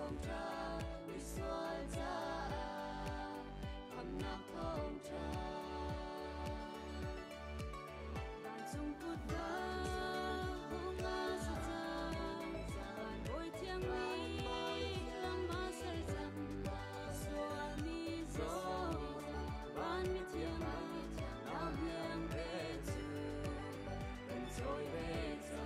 thông tra vì xuân ra Hngahnak thông tra bạn chung cút vỡ hung nga sa cha bạn bồi thiêng mi lam ma sel cham xuân mi zo ban mi thiêng lao hiang về chu bên trôi về cha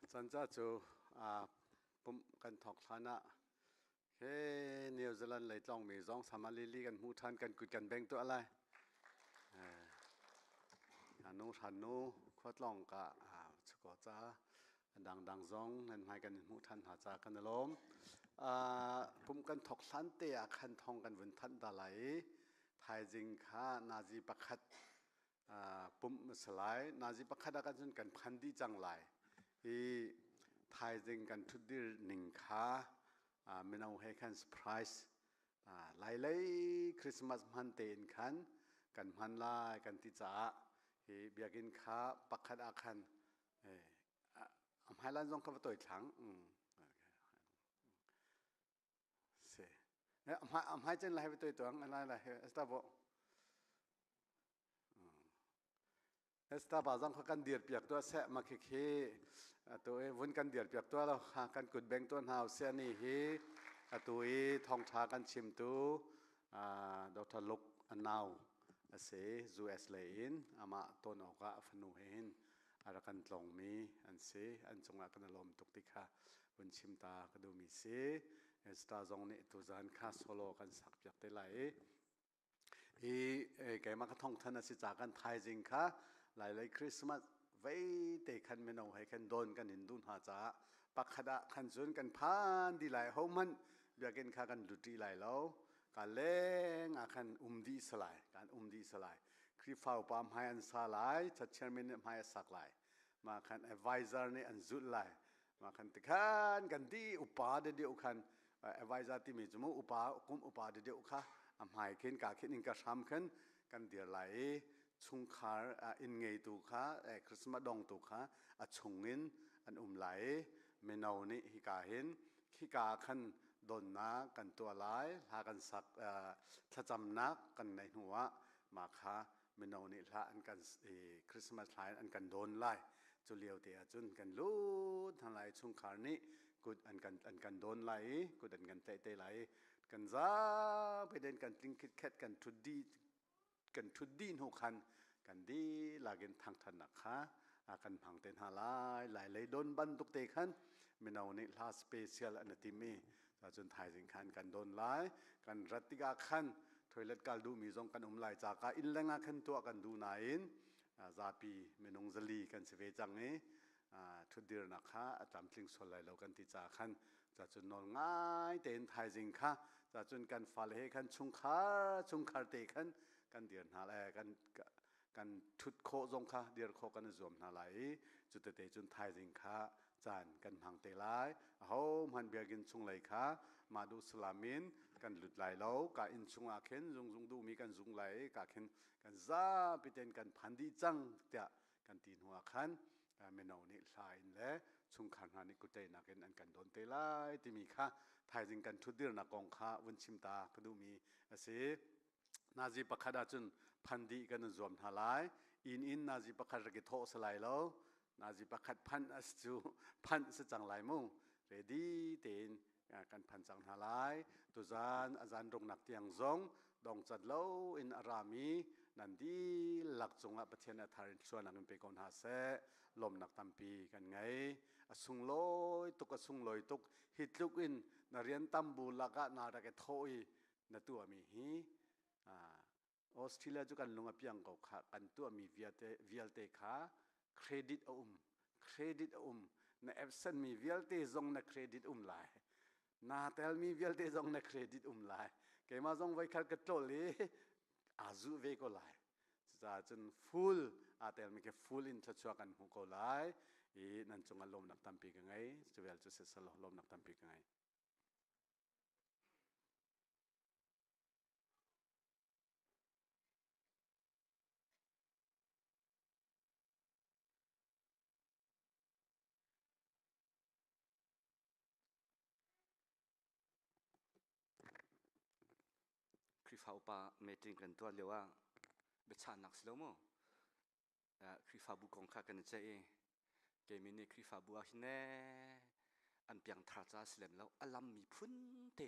Hãy Chân cha chu Pumh kan thok thana he New Zealand lấy long mi zong samalili kan mu than kan kut kan beng to alai hanu khuat long ka chuko cha dang zong nan mai kan mu than ha cha kan lom Pumh kan thok than te a khan thong kan vun than da lai thai jing kha nazi pakhat Pumh salai nazi pakhat kan jun kan phandi chang lai hi thai jing kan thu dir ning kha menau he kan surprise lai lai Christmas man te in khan kan man lai kan ti cha hi biakin kha pakhat a khan am hailan jong ka toi thang se am hai chen lai toi to ang lai esta bo esta ba jang kan dir piak to se ma khi to vun kan dir piak to lo kan kut beng to hau se ni hi atui thong tha kan chim tu Dr. Luk anau ase US lein ama ton oka fanu hin ara kan tlong mi an se an chunga kan lom tuk tikha vun chim ta ka du mi se esta jong ni tu zan kha solo kan sak piak te lai hi ke ma ka thong thana si cha kan thai jing kha lai lai Christmas vei te khan meno hai khan don kan hindun ha cha pakhada khan chun kan phan di lai homan biakin kha kan luti lai lo ka leng a khan umdi salai คริฟ้าปามให้อันสาลายชัดเชมินให้สักลายมาคัน advisor นี่อันจุดลายมาคันติขันกันดีอุปาเดียวคัน advisor ที่มีจมูกอุปากุมอุปาเดียวค่ะอันหายขึ้นกาขึ้นอินกระชำขึ้นกันเดียร์ไหลชุงขาอินเงยตุค่ะคริสต์มาสดองตุค่ะชงอินอันไหลเมนูนี้ฮิกาเห็นฮิกาขันโดนนักกันตัวลายหากันสักถ้าจำนักกันในหัวมาค่ะเมนูนี้ละอันกันคริสต์มาสไลน์อันกันโดนไล่จุเลียวเตียจุนกันลุ้นทางไลชุงขานี้กุดอันกันโดนไล่กุดอันกันเตะไล่กันจ้าไปเดินกันติ้งคิดแคทกันทุดดีนหกคันกันดีลากินทางถนักค่ะกันพังเต็นหาหลายโดนบันตุกเตะขันเมนูนี้ลาสเปเชียลอันที่มีจนไทยสิงคันกันโดนไล่กันรัติกาขันถอยเล็ดกาลดูมีจงกันไล่จากอินแรงขันตัวกันดูนายนซาปีเมนงซลีกันเสวจังนี้ทุดเดือนนะคะจำทิ้งส่วนไหลเรากันที่จากขันจะจนนอนง่ายเต็นไทยสิงค่ะจะจนกันฟาเลขันชุงคาเตะขันกันเดือนหาแลกันทุดโคจงค่ะเดือนโคกันรวมหาไหลจุดเตะจนไทยสิงค่ะจานกันพังเตลายเขามันเบียกินชุงไหลค่ะมาดูสลามินกันหลุดไหลแล้วกาอินชุงอาเข็นจงดูมีกันจุงไหลกาเข็นกันซาไปเต้นกันพันดีจังเตะกันตีนหัวขันเมนูนี้ลายและชุงขันหานิกุเตนักเก็นอันกันโดนเตลายที่มีค่ะไทยสิงกันทุดเดือนนักกองค่ะวันชิมตาก็ดูมีเสียนาจีประคดาจุนพันดีกันรวมหาลายอินนาจีประคดกิโตสลายแล้วนาจีประคดพันอสจูพันสจังไหลมุ่งเรดี้เต็นกันพันจังหาลายตุจานอาจารย์ดงนักเตียงซงดงจัดเล่าอินอารามีนันดีหลักจงอาประเทศนาทารินส่วนนักเป็นคนหาเสลมนักตัมปีกันไงสุงลอยสุงลอยตุกฮิตลุกอินนาเรียนตัมบูลักะนารักโทยนาตัวมีฮีออสเตรเลียจุกันลงอพิยังเขาขากันตัวมีวิลเตขาเครดิตนะเอฟเซนมีวิลเตจงนะเครดิตไลนาเตลมีวิลเตจงนะเครดิตไลเกมาจงไว้ขัดกระโจเลอาจูเวก็ไลจะจนฟูลอาเตลมีแค่ฟูลอินชัวกันหุก็ไลนั่นจงอารมณ์นักตั้มปีกันไงจะเวลจะเสร็จสลบลมนักตั้มปีกันไงคริฟ้าป่าเมตริงกันตัวเรียกว่าเบชานักสโลโมคริฟ้าบุกองข้ากันเจเกมินีคริฟ้าบัวหินเนอันเปียงทาร์จ้าสเลมแล้วอลัมมีพุ่นเต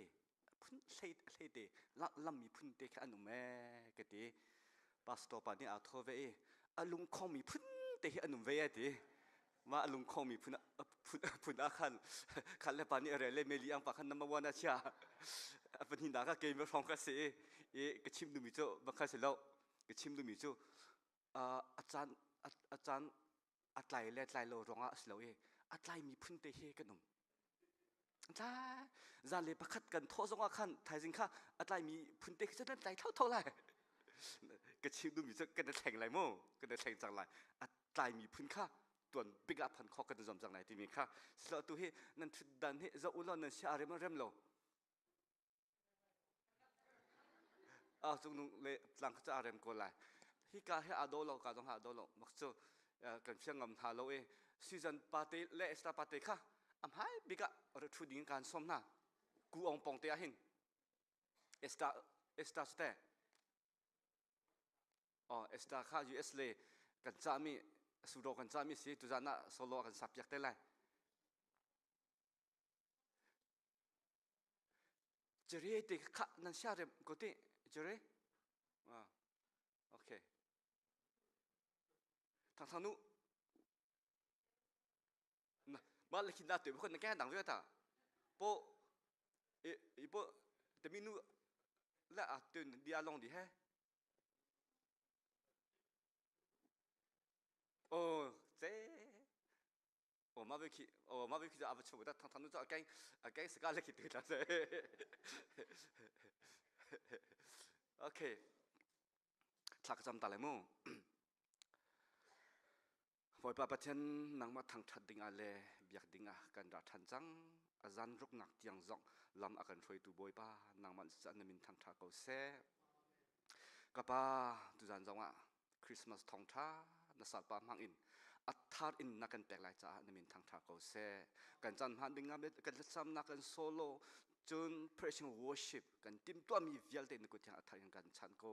ลัมมีพุ่นเตแค่อันนุ่มแม่กติปาสโตปานี่อาโทเวอลุงคงมีพุ่นเตอันนุ่มเวติมาลุงคงมีพุ่นอาคันเล่ปานี่อะไรเล่เมลีอังปาคันน้ำมันวานาชาเป็นหินดาก็เกมร้องกันเสียกระชิมดูมิโจ้บางครั้งเสร็จแล้วกระชิมดูมิโจ้อาจารย์อัดไหลเล่ไหลโลร้องอ่ะเสียแล้วอัดไหลมีพุ่นเตะเฮกันนุ่มจ้าจานเลยประคัดกันโทษสงขันไทยสิงค่ะอัดไหลมีพุ่นเตะจะได้ไหลเท่าไรกระชิมดูมิโจ้กันจะแข่งไรโม่กันจะแข่งจังไรอัดไหลมีพุ่นค่ะตัวบิ๊กอัพพันข้อกันจะจอมจังไรที่มีค่ะเสียตัวเฮนั่นทุดดันเฮจะอุลนั่นเสียอะไรมาเริ่มโลจงนุ่งเละหลังจะอารมณ์ก็ไล่ที่การให้อาโดโลการต้องหาโดโลมักจะกันเพียงงำหาโลซีซันปาร์ตี้เละสตาร์ปาร์ตี้ค่ะอันให้บิกะรถดิ่งการสมน่ะกูองปองเตียหินเอสตาสเตเอสตาค่ะยูเอสเลกันจามีสุโรกันจามีสิตุจานะโซโลกันสับยักเตลัยเจริญติค่ะนั่นเชื่อเรื่องกูติเจริญโอเคทางนู้นบ้านเล็กน่าตื่นคนนักแก่ดังเวทอ่ะโปอีโปแต่มีนู้และตื่นดีอารมณ์ดีแฮโอ้เจ๊มาวิคิจะเอาไปโชว์แต่ทางนู้นจะแกงสกัดเล็กตื่นแล้วเจ๊โอเค ทลักจำตาเลยมั้งพอยปะปะเทียนนังมาทางทัดดิ่งอะไรเบียกดิ่งกันรัทันจังอาจารย์รุกนักเตียงจงลำอากันช่วยตัวบอยป้านังมันจะนมินทางทักเอาเสกับป้าตุจันจงคริสต์มาสทองท่านัสัตว์ป้ามังอินอัฐทาร์อินนักกันแปลกหลายจ้านมินทางทักเอาเสกันจันหันดิ่งกันกันซ้ำนักกันโซโล่จน praising worship กันติมตัวมีวิญญาณเต็มกุฏิอัฐทาร์กันฉันก็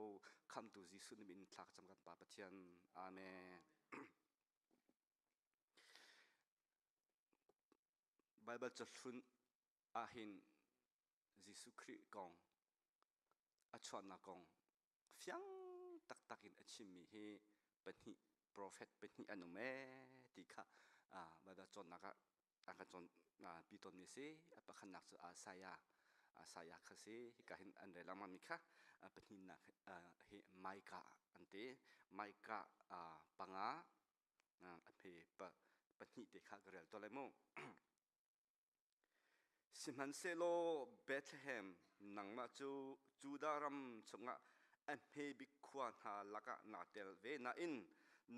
คำตุจิสุนมินทลักจำกันป้าปะเทียนอาเมนไบเบิลจะฟุนอาหินยิสุคริกองอัชวนนักองฟียงตักอินอัชิมีเฮเป็นหิโปรเฟตเป็นหิอนุเมติค่ะไบเบิลจนนักอาการจนปีตนนี้สิปะขันนักจะอาสายาค่ะสิก็เห็นอันเดลามามิค่ะเป็นหินักเฮไมกะอันเตไมกะปังอันเฮเป็นหิติค่ะกระเรลตัวเลยมั้งสิมันเซโลเบธเลเฮมนังมาจูดารัมชงะอันเฮบิควันฮาลักะนาเตลเวนาอิน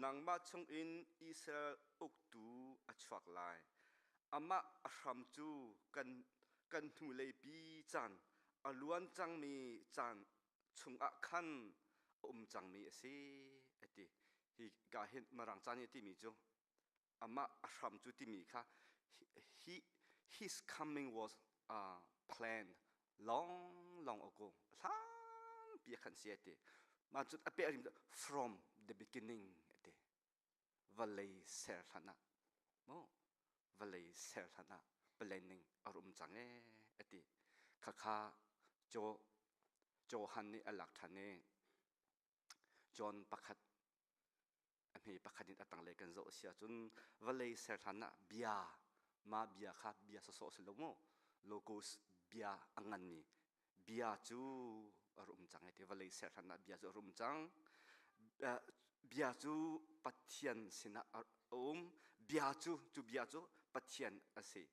นังมาชงอินอิสราเอลอุกตูอัชฟักไลอามาอัชรัมจูกันหูเลปีจันอล้วนจังมีจันชงอะคันจังมีเสีเอติฮิกาเห็นมารังจันยติมีจูอามาอัชรัมจูติมีค่ะHis coming was planned long ago. Lang biakan siete. Maksud apa yang from the beginning ete. Valai serhana. Mo valai serhana planning arum jange ete. Kakha Johan ni alak thane. John pakat ami pakadin atang lekan zo sia chun valai serhana biaมาเบียค่ะเบียสโสสโลโมโลโกสเบียอังงันนี่เบียจูอารมณ์จังไอเทวเลยเสร็จนะเบียจูอารมณ์จังเบียจูปัทยันสินะเบียจูปัทยันอาศัย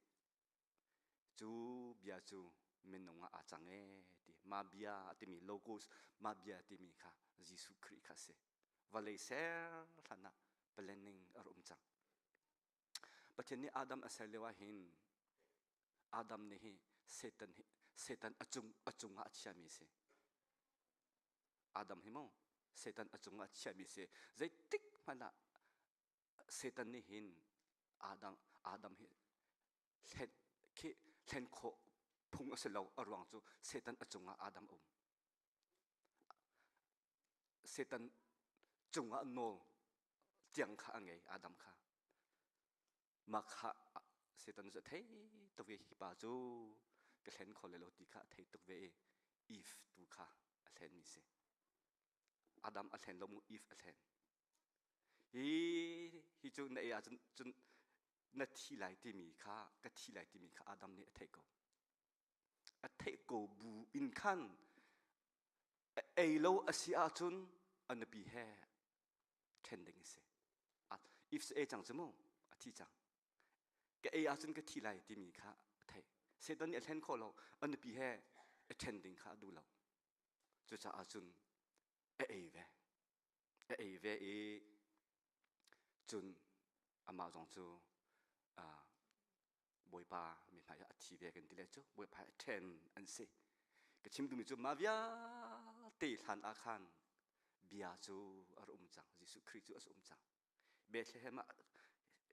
จูเบียจูมินงอาจังเอติมาเบียติมีโลโกสมาเบียติมีค่ะยิสุคริค่ะเสวเลยเสร็จนะเปลนิงอารมณ์จังประเทศนี้อาดัมอาศัยเลวะหินอาดัมนี่เซตันอจุงอาเชียมิเสอาดัมหิมเซตันอจุงอาเชียมิเสใจติ๊กมันละเซตันนี่หินอาดัมหิเล่นโคพุงอาศัยเราอรวงจูเซตันอจุงอาดัมเซตันจุงอาโนเจียงข้าไงอาดัมข้ามาค่ะเสตันจะเทตัวเวฮิปาจูก็เห็นคนเลวตีค่ะเทตัวเวอีฟตัวค่ะเห็นมิเสอาดัมเห็นลมอีฟเห็นฮีจูในอาจนนาทีไหลที่มีค่ะก็ทีไหลที่มีค่ะอาดัมเนี่ยเทโกบูอินคันเอโลอาศิอาจุนอันบีเฮเทนดิงเสอีฟเอจังจมูกอธิจังก็เออาจนก็ทีไรที่มีค่ะไทยเสด็จเนี่ยเห็นคนเราอันปีแห่ attending ค่ะดูเราจุดจะอาจนเอเวจนอามาจงจูบอยปามีพายอธิเวกันทีละจูบอยพาย attend อันเสก็ชิมดูมีจูมาวิอาตีทันอาคารเบียจูอารมณ์จังยิสุคริสต์อารมณ์จังเบธเลเฮม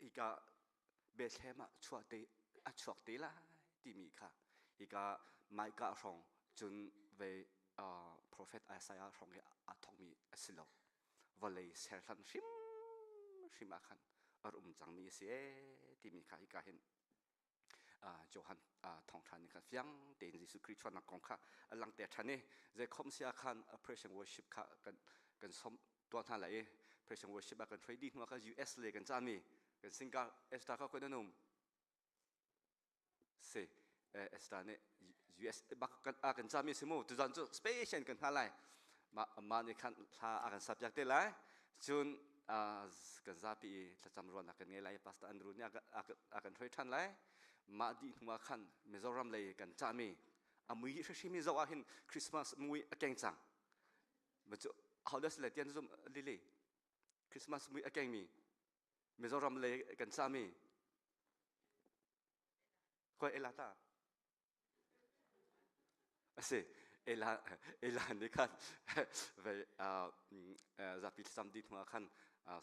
อีกาเบสเฮมชัวเตอชัวเตล่าที่มีค่ะอีกาไมกะรองจนเวprophet อาศัยรองอาทองมีสิโลวเลยเซลทันชิมอาคันอารมณ์จังมีเสียที่มีค่ะอีกาเห็นโจฮันทองทานนี่ค่ะฟังเดนยิสุคริสต์ชวนนักกองค่ะหลังแต่ท่านนี่จะคอมเสียคัน praise worship ค่ะกันสมตัวท่านไหล praise worship กันเทรดดิ้งว่าก็ US เลยกันจ้ามีกันสิงคาเอสตาเขาคนนั้นเซเอสตาเนี่ย US บักกันจ้ามีสมุตุจันจูสเปเชียลกันอะไรมาในขั้นท่ากัน subject ได้เลยจนกันจ้าปีจะจำรวนกันไงเลยพาสต้าอันรูเนี่ยกันช่วยท่านเลยมาดีหัวขั้นมิโซรัมเลยกันจ้ามีอามุยชิมิโซอาหินคริสต์มาสมุยเก่งจังมันจะ好的是来点这种哩哩 Christmas 咪一间咪 Mizoram 嚟กันซ้ำ咪ก็เอลาตาสิเอลานี่คันไปจะพิจารณาดีทัวคัน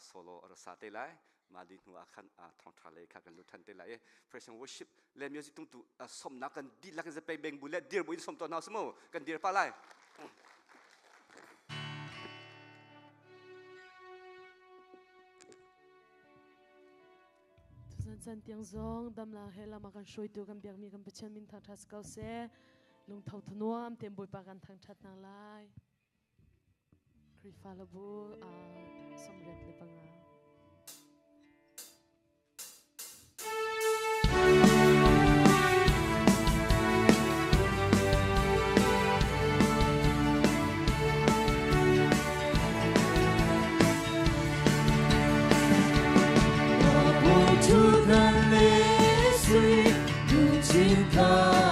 โซโล่รสาเตลัยมาดีทัวคันทองทะเลคันกันลุทันเตลัย Praise and Worship เล่นมิวสิกตุ้งตุสมนักกันดีลักจะไปเบ่งบุญเล่เดียร์บุญสมตัวน่าสมอกันเดียร์ปะไลสันเตียงซองดำลาเฮลามากันช่วยตัวกันเบียงมีกันประชันมินทางทัสเกาเซลงเท่าทนวมเต็มบุยปากันทางชัดนางไลคริฟาลบูสำเร็จเลยปังอาHngahnak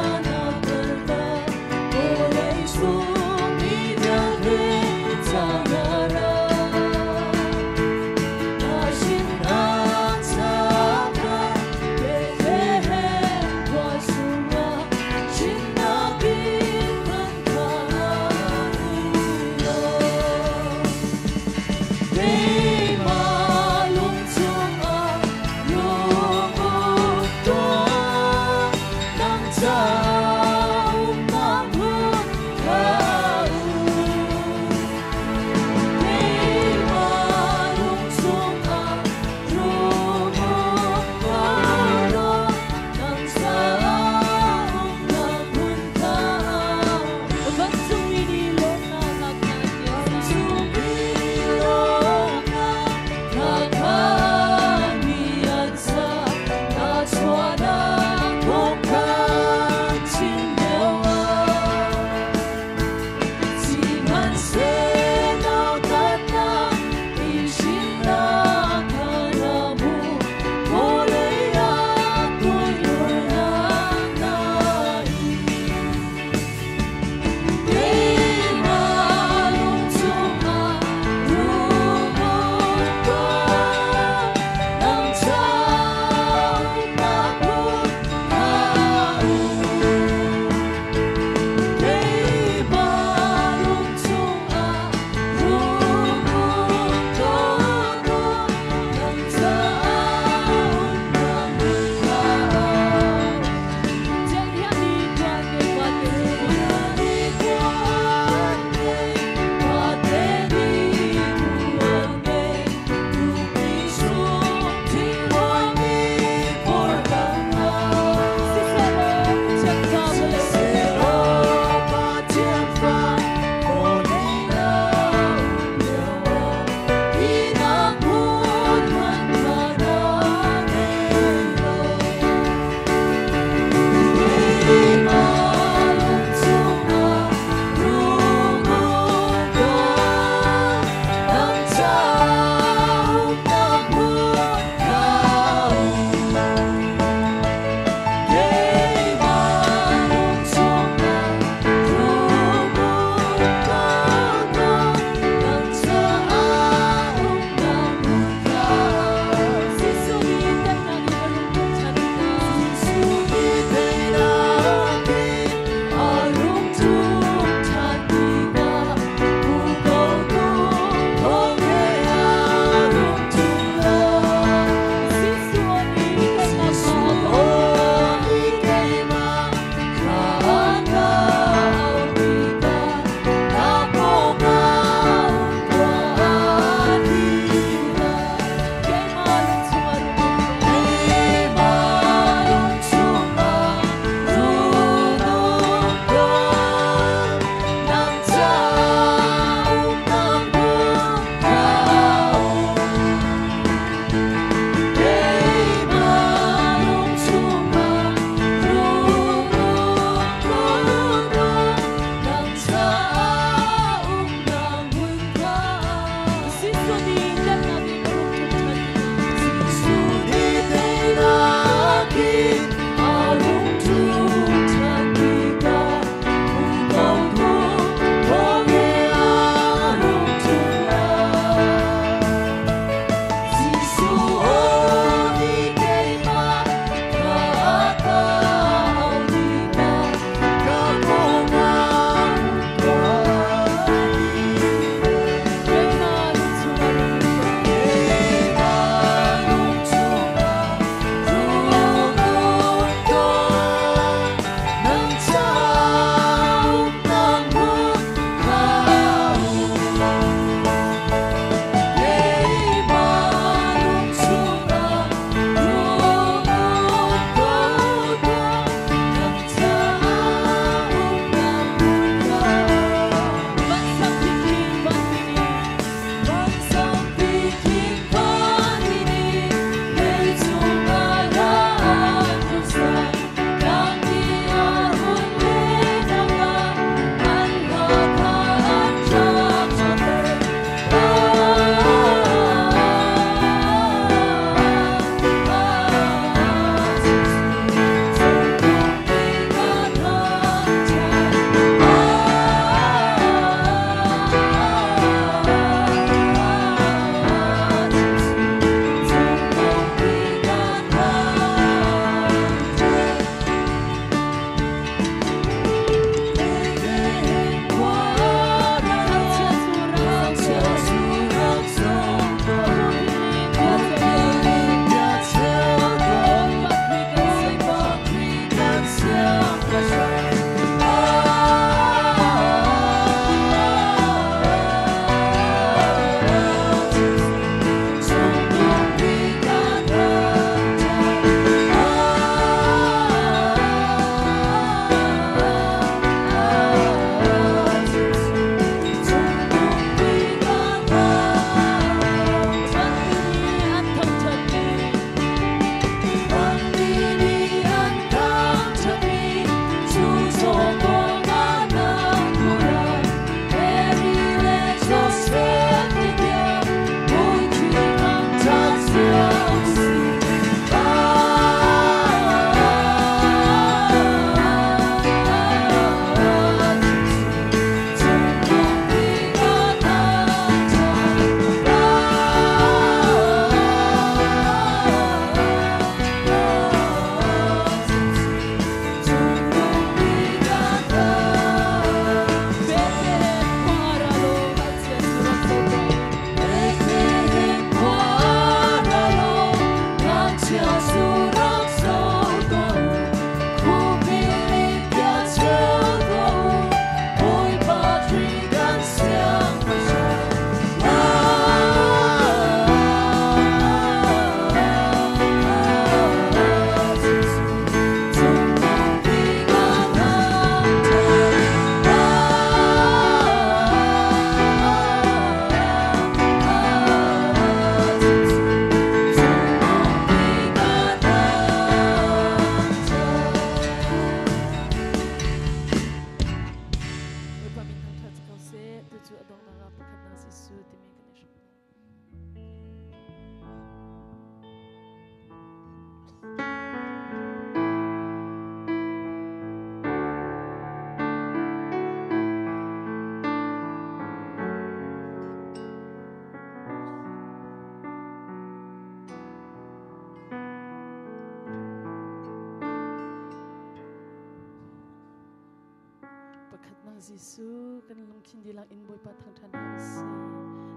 nang Giêsu kan lung khin di lang in boy pa thang than ha si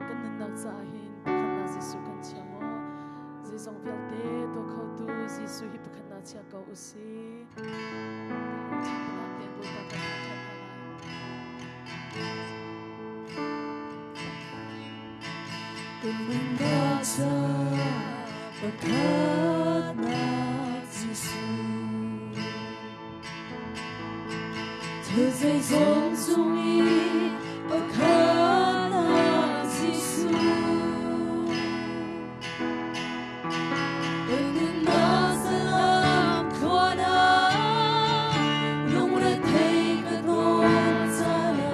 kan nan nak cha hin pakhat na Giêsu kan chamo ji zong vel te to khau tu Giêsu hi pakhat na cha ka u si kan te boy pa thang than ha kan nan nak cha pakhat na Giêsu thế giới rộng rung ý bất khả năng Giêsu bên những na sẽ làm khó na lúc đã thấy cái tôn cha là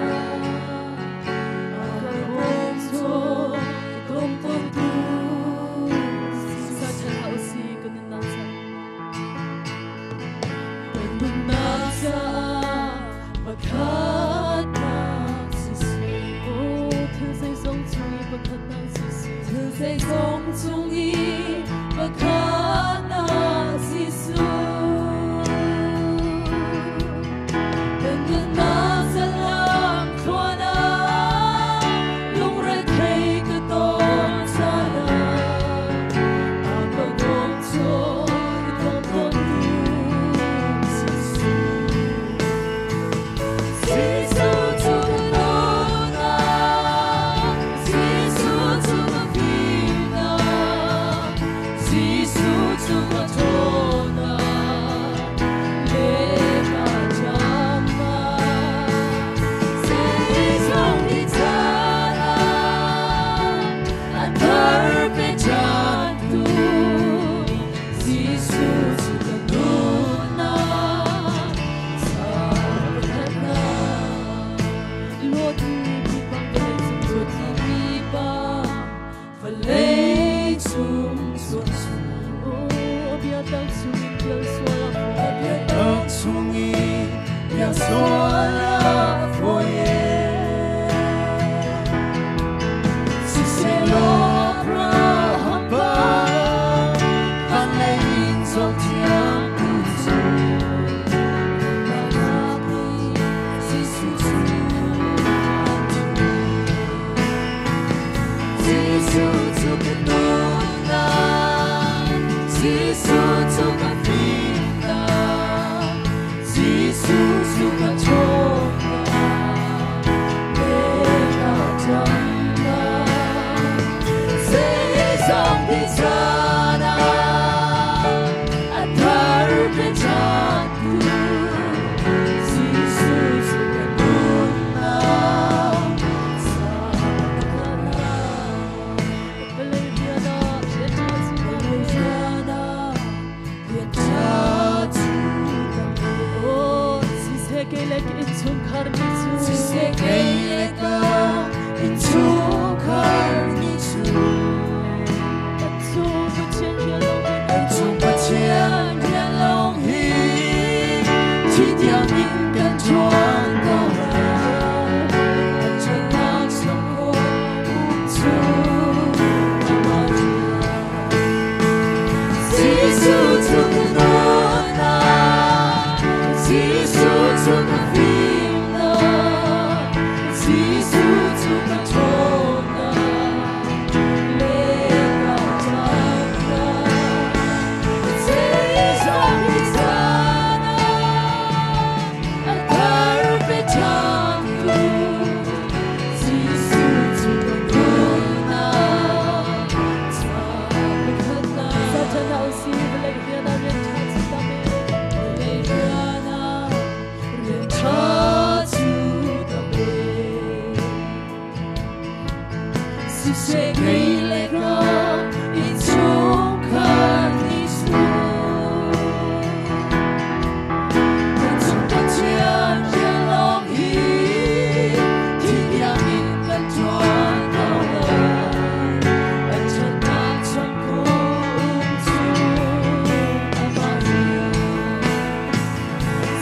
agar bom thôi không tôn tu sa chân hậu si cái nên na sa bên những na sa Pakhat na Giêsu, thế giới rộng chung ý pakhat na Giêsu, thế giới rộng chung ý pakhat na Giêsu. Bên những na sẽ làm khó na, lúc ra thấy cái tôn cha na, agar bom thôi không tôn tu Giêsu. Giêsu cho con nona, Giêsu cho con vida, Giêsu cho con trona, leva chama, Giêsu đi chana, antar pejantu, Giêsu cho con nona. Lord đi bằng về zum Lord đi bằng và lấy zum xuân xuân ô bia tang sung bia xóa la bia tang sung bia xóa la foye si se lo pra hamba van lấy zum thiam tu su na na Giêsu Giêsu cho con nona, Giêsu cho con vida, Giêsu cho con trona, leva chama, Giêsu đi chana, antar pejantu,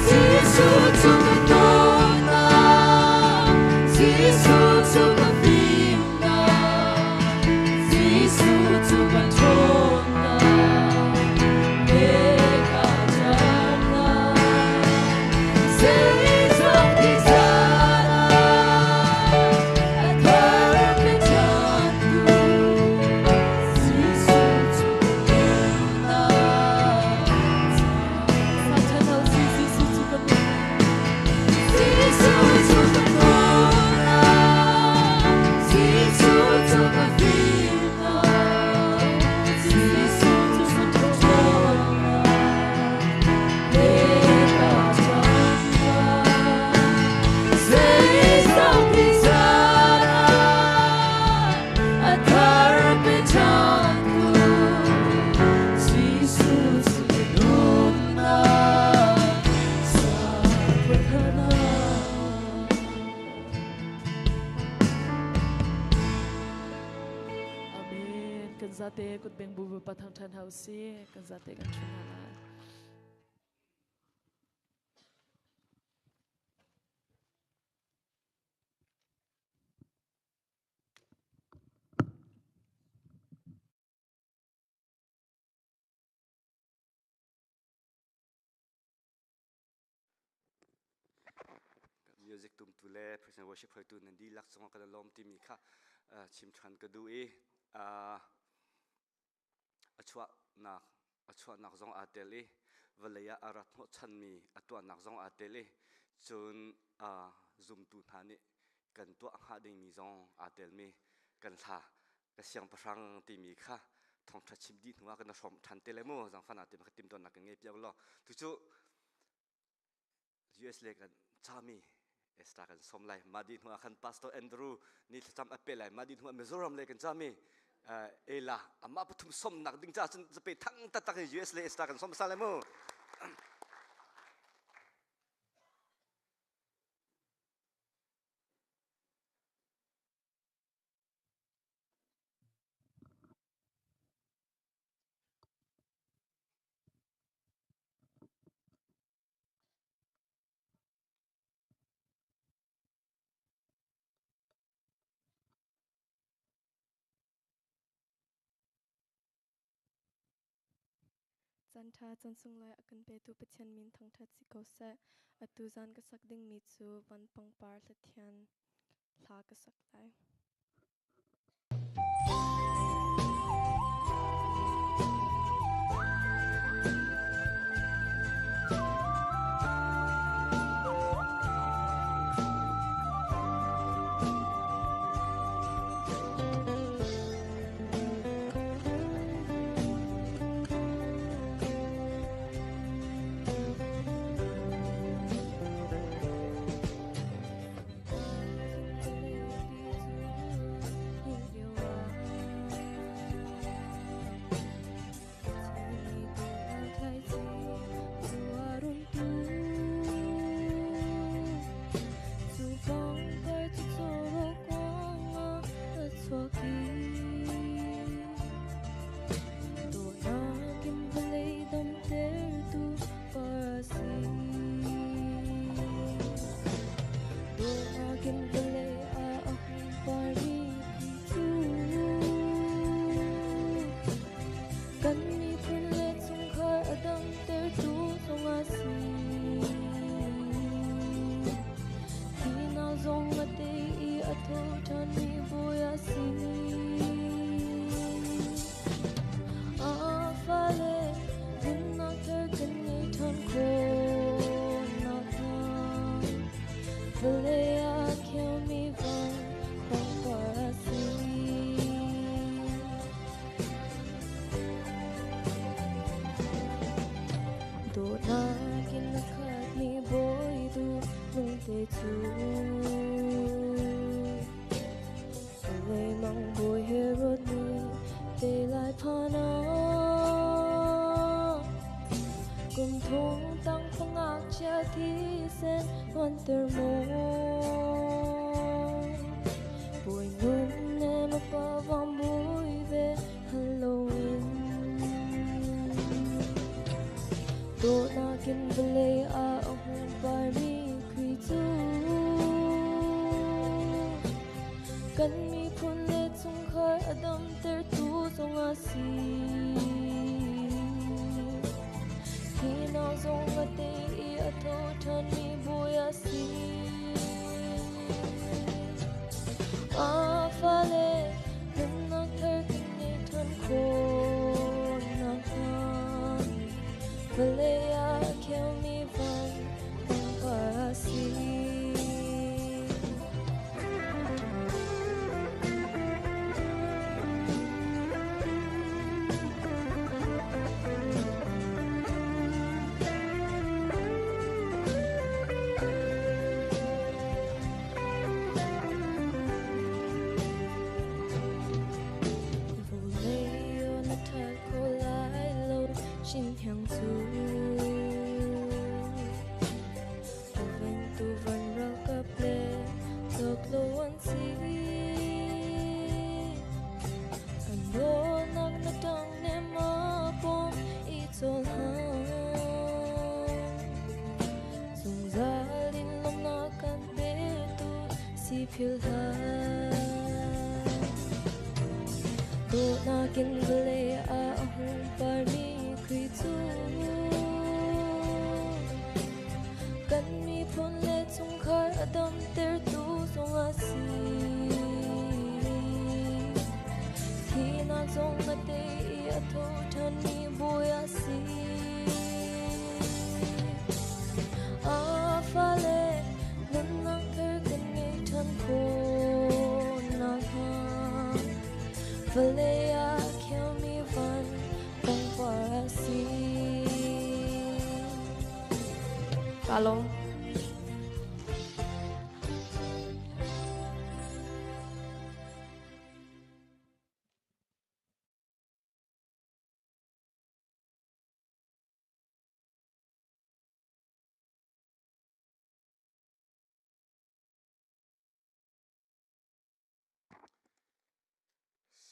Giêsu cho con nona. Giêsu cho con vida, zate kut beng bu pathang than hausi kan zate kan chunana music tum tu le present worship hoi tu nan di lak song ka lom ti mi kha chim than ka du e achwa nak zong ateli valaya arat mo chan mi atwa nak zong ateli chun zum tu thani kan to ha ding mi zong atel mi kan tha ka siang pasang ti mi kha thong tha chim di thwa kan som than te le mo zang fana ti ma tim ton nak nge piang lo tu chu US le kan chami esta kan som lai madi thwa khan pastor Andrew ni cham apel lai madi thwa Mizoram le kan chami ela amma pathum som nak ding cha chen pe thang ta tak US le esta kan som sa le moจันทาจันทรงลอยกันเปตุปเชียนมินทั้งทัดสิโกเซอตุจันกษักดิ่งมิจูวันปังปาร์ละเทียนลากษักไล Hngahnak phil ha to na kin vle a hung par mi khui chu kan mi phun le chung khar adam ter tu song a si thi na song na te a tho than mi boya si a fale nan nang per kan ngai than ko na ha fale a kya mi van bang par si kalong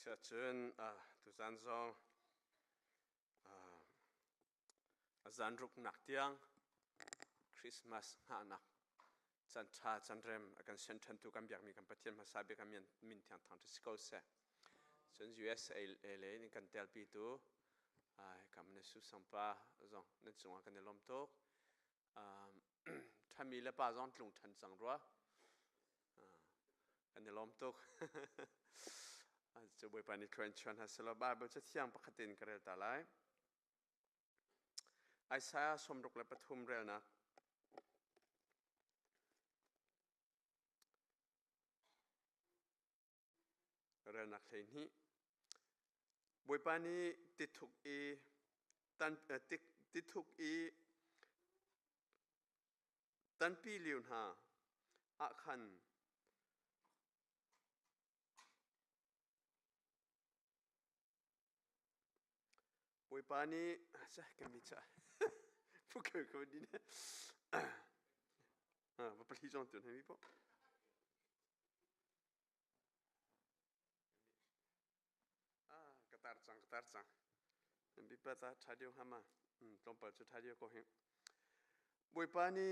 Sia chun tu zan zong zan ruk nak tiang Christmas Hngahnak chan cha chan rem akan sen than tu kam biak mi kam pathian ma sabe kam min thiang thang to se chun USA le ni kan tel pi tu kam ne su sampa zong ne chunga kan lom tok thami le pa zong tlung than chang ro kan lom tokจะบวยปานิควนชวนฮัสลบาบจะเที่ยงปกตินกระเรตาไลไอซาสมรุกและปฐุมเรลนักเรลนักเลยนี้บวยปานีติดทุกอีตันติดทุกอีตันปีลิวนาอาคันบวยปานีจะกันมิจ้าพวกเขาดีนะว่าปลีจงตุนให้มีปะกระตาร์จังนั่นบิปะตาทัดเดียวห้ามาตรงเปิดจุดทัดเดียวก็เห็นบวยปานี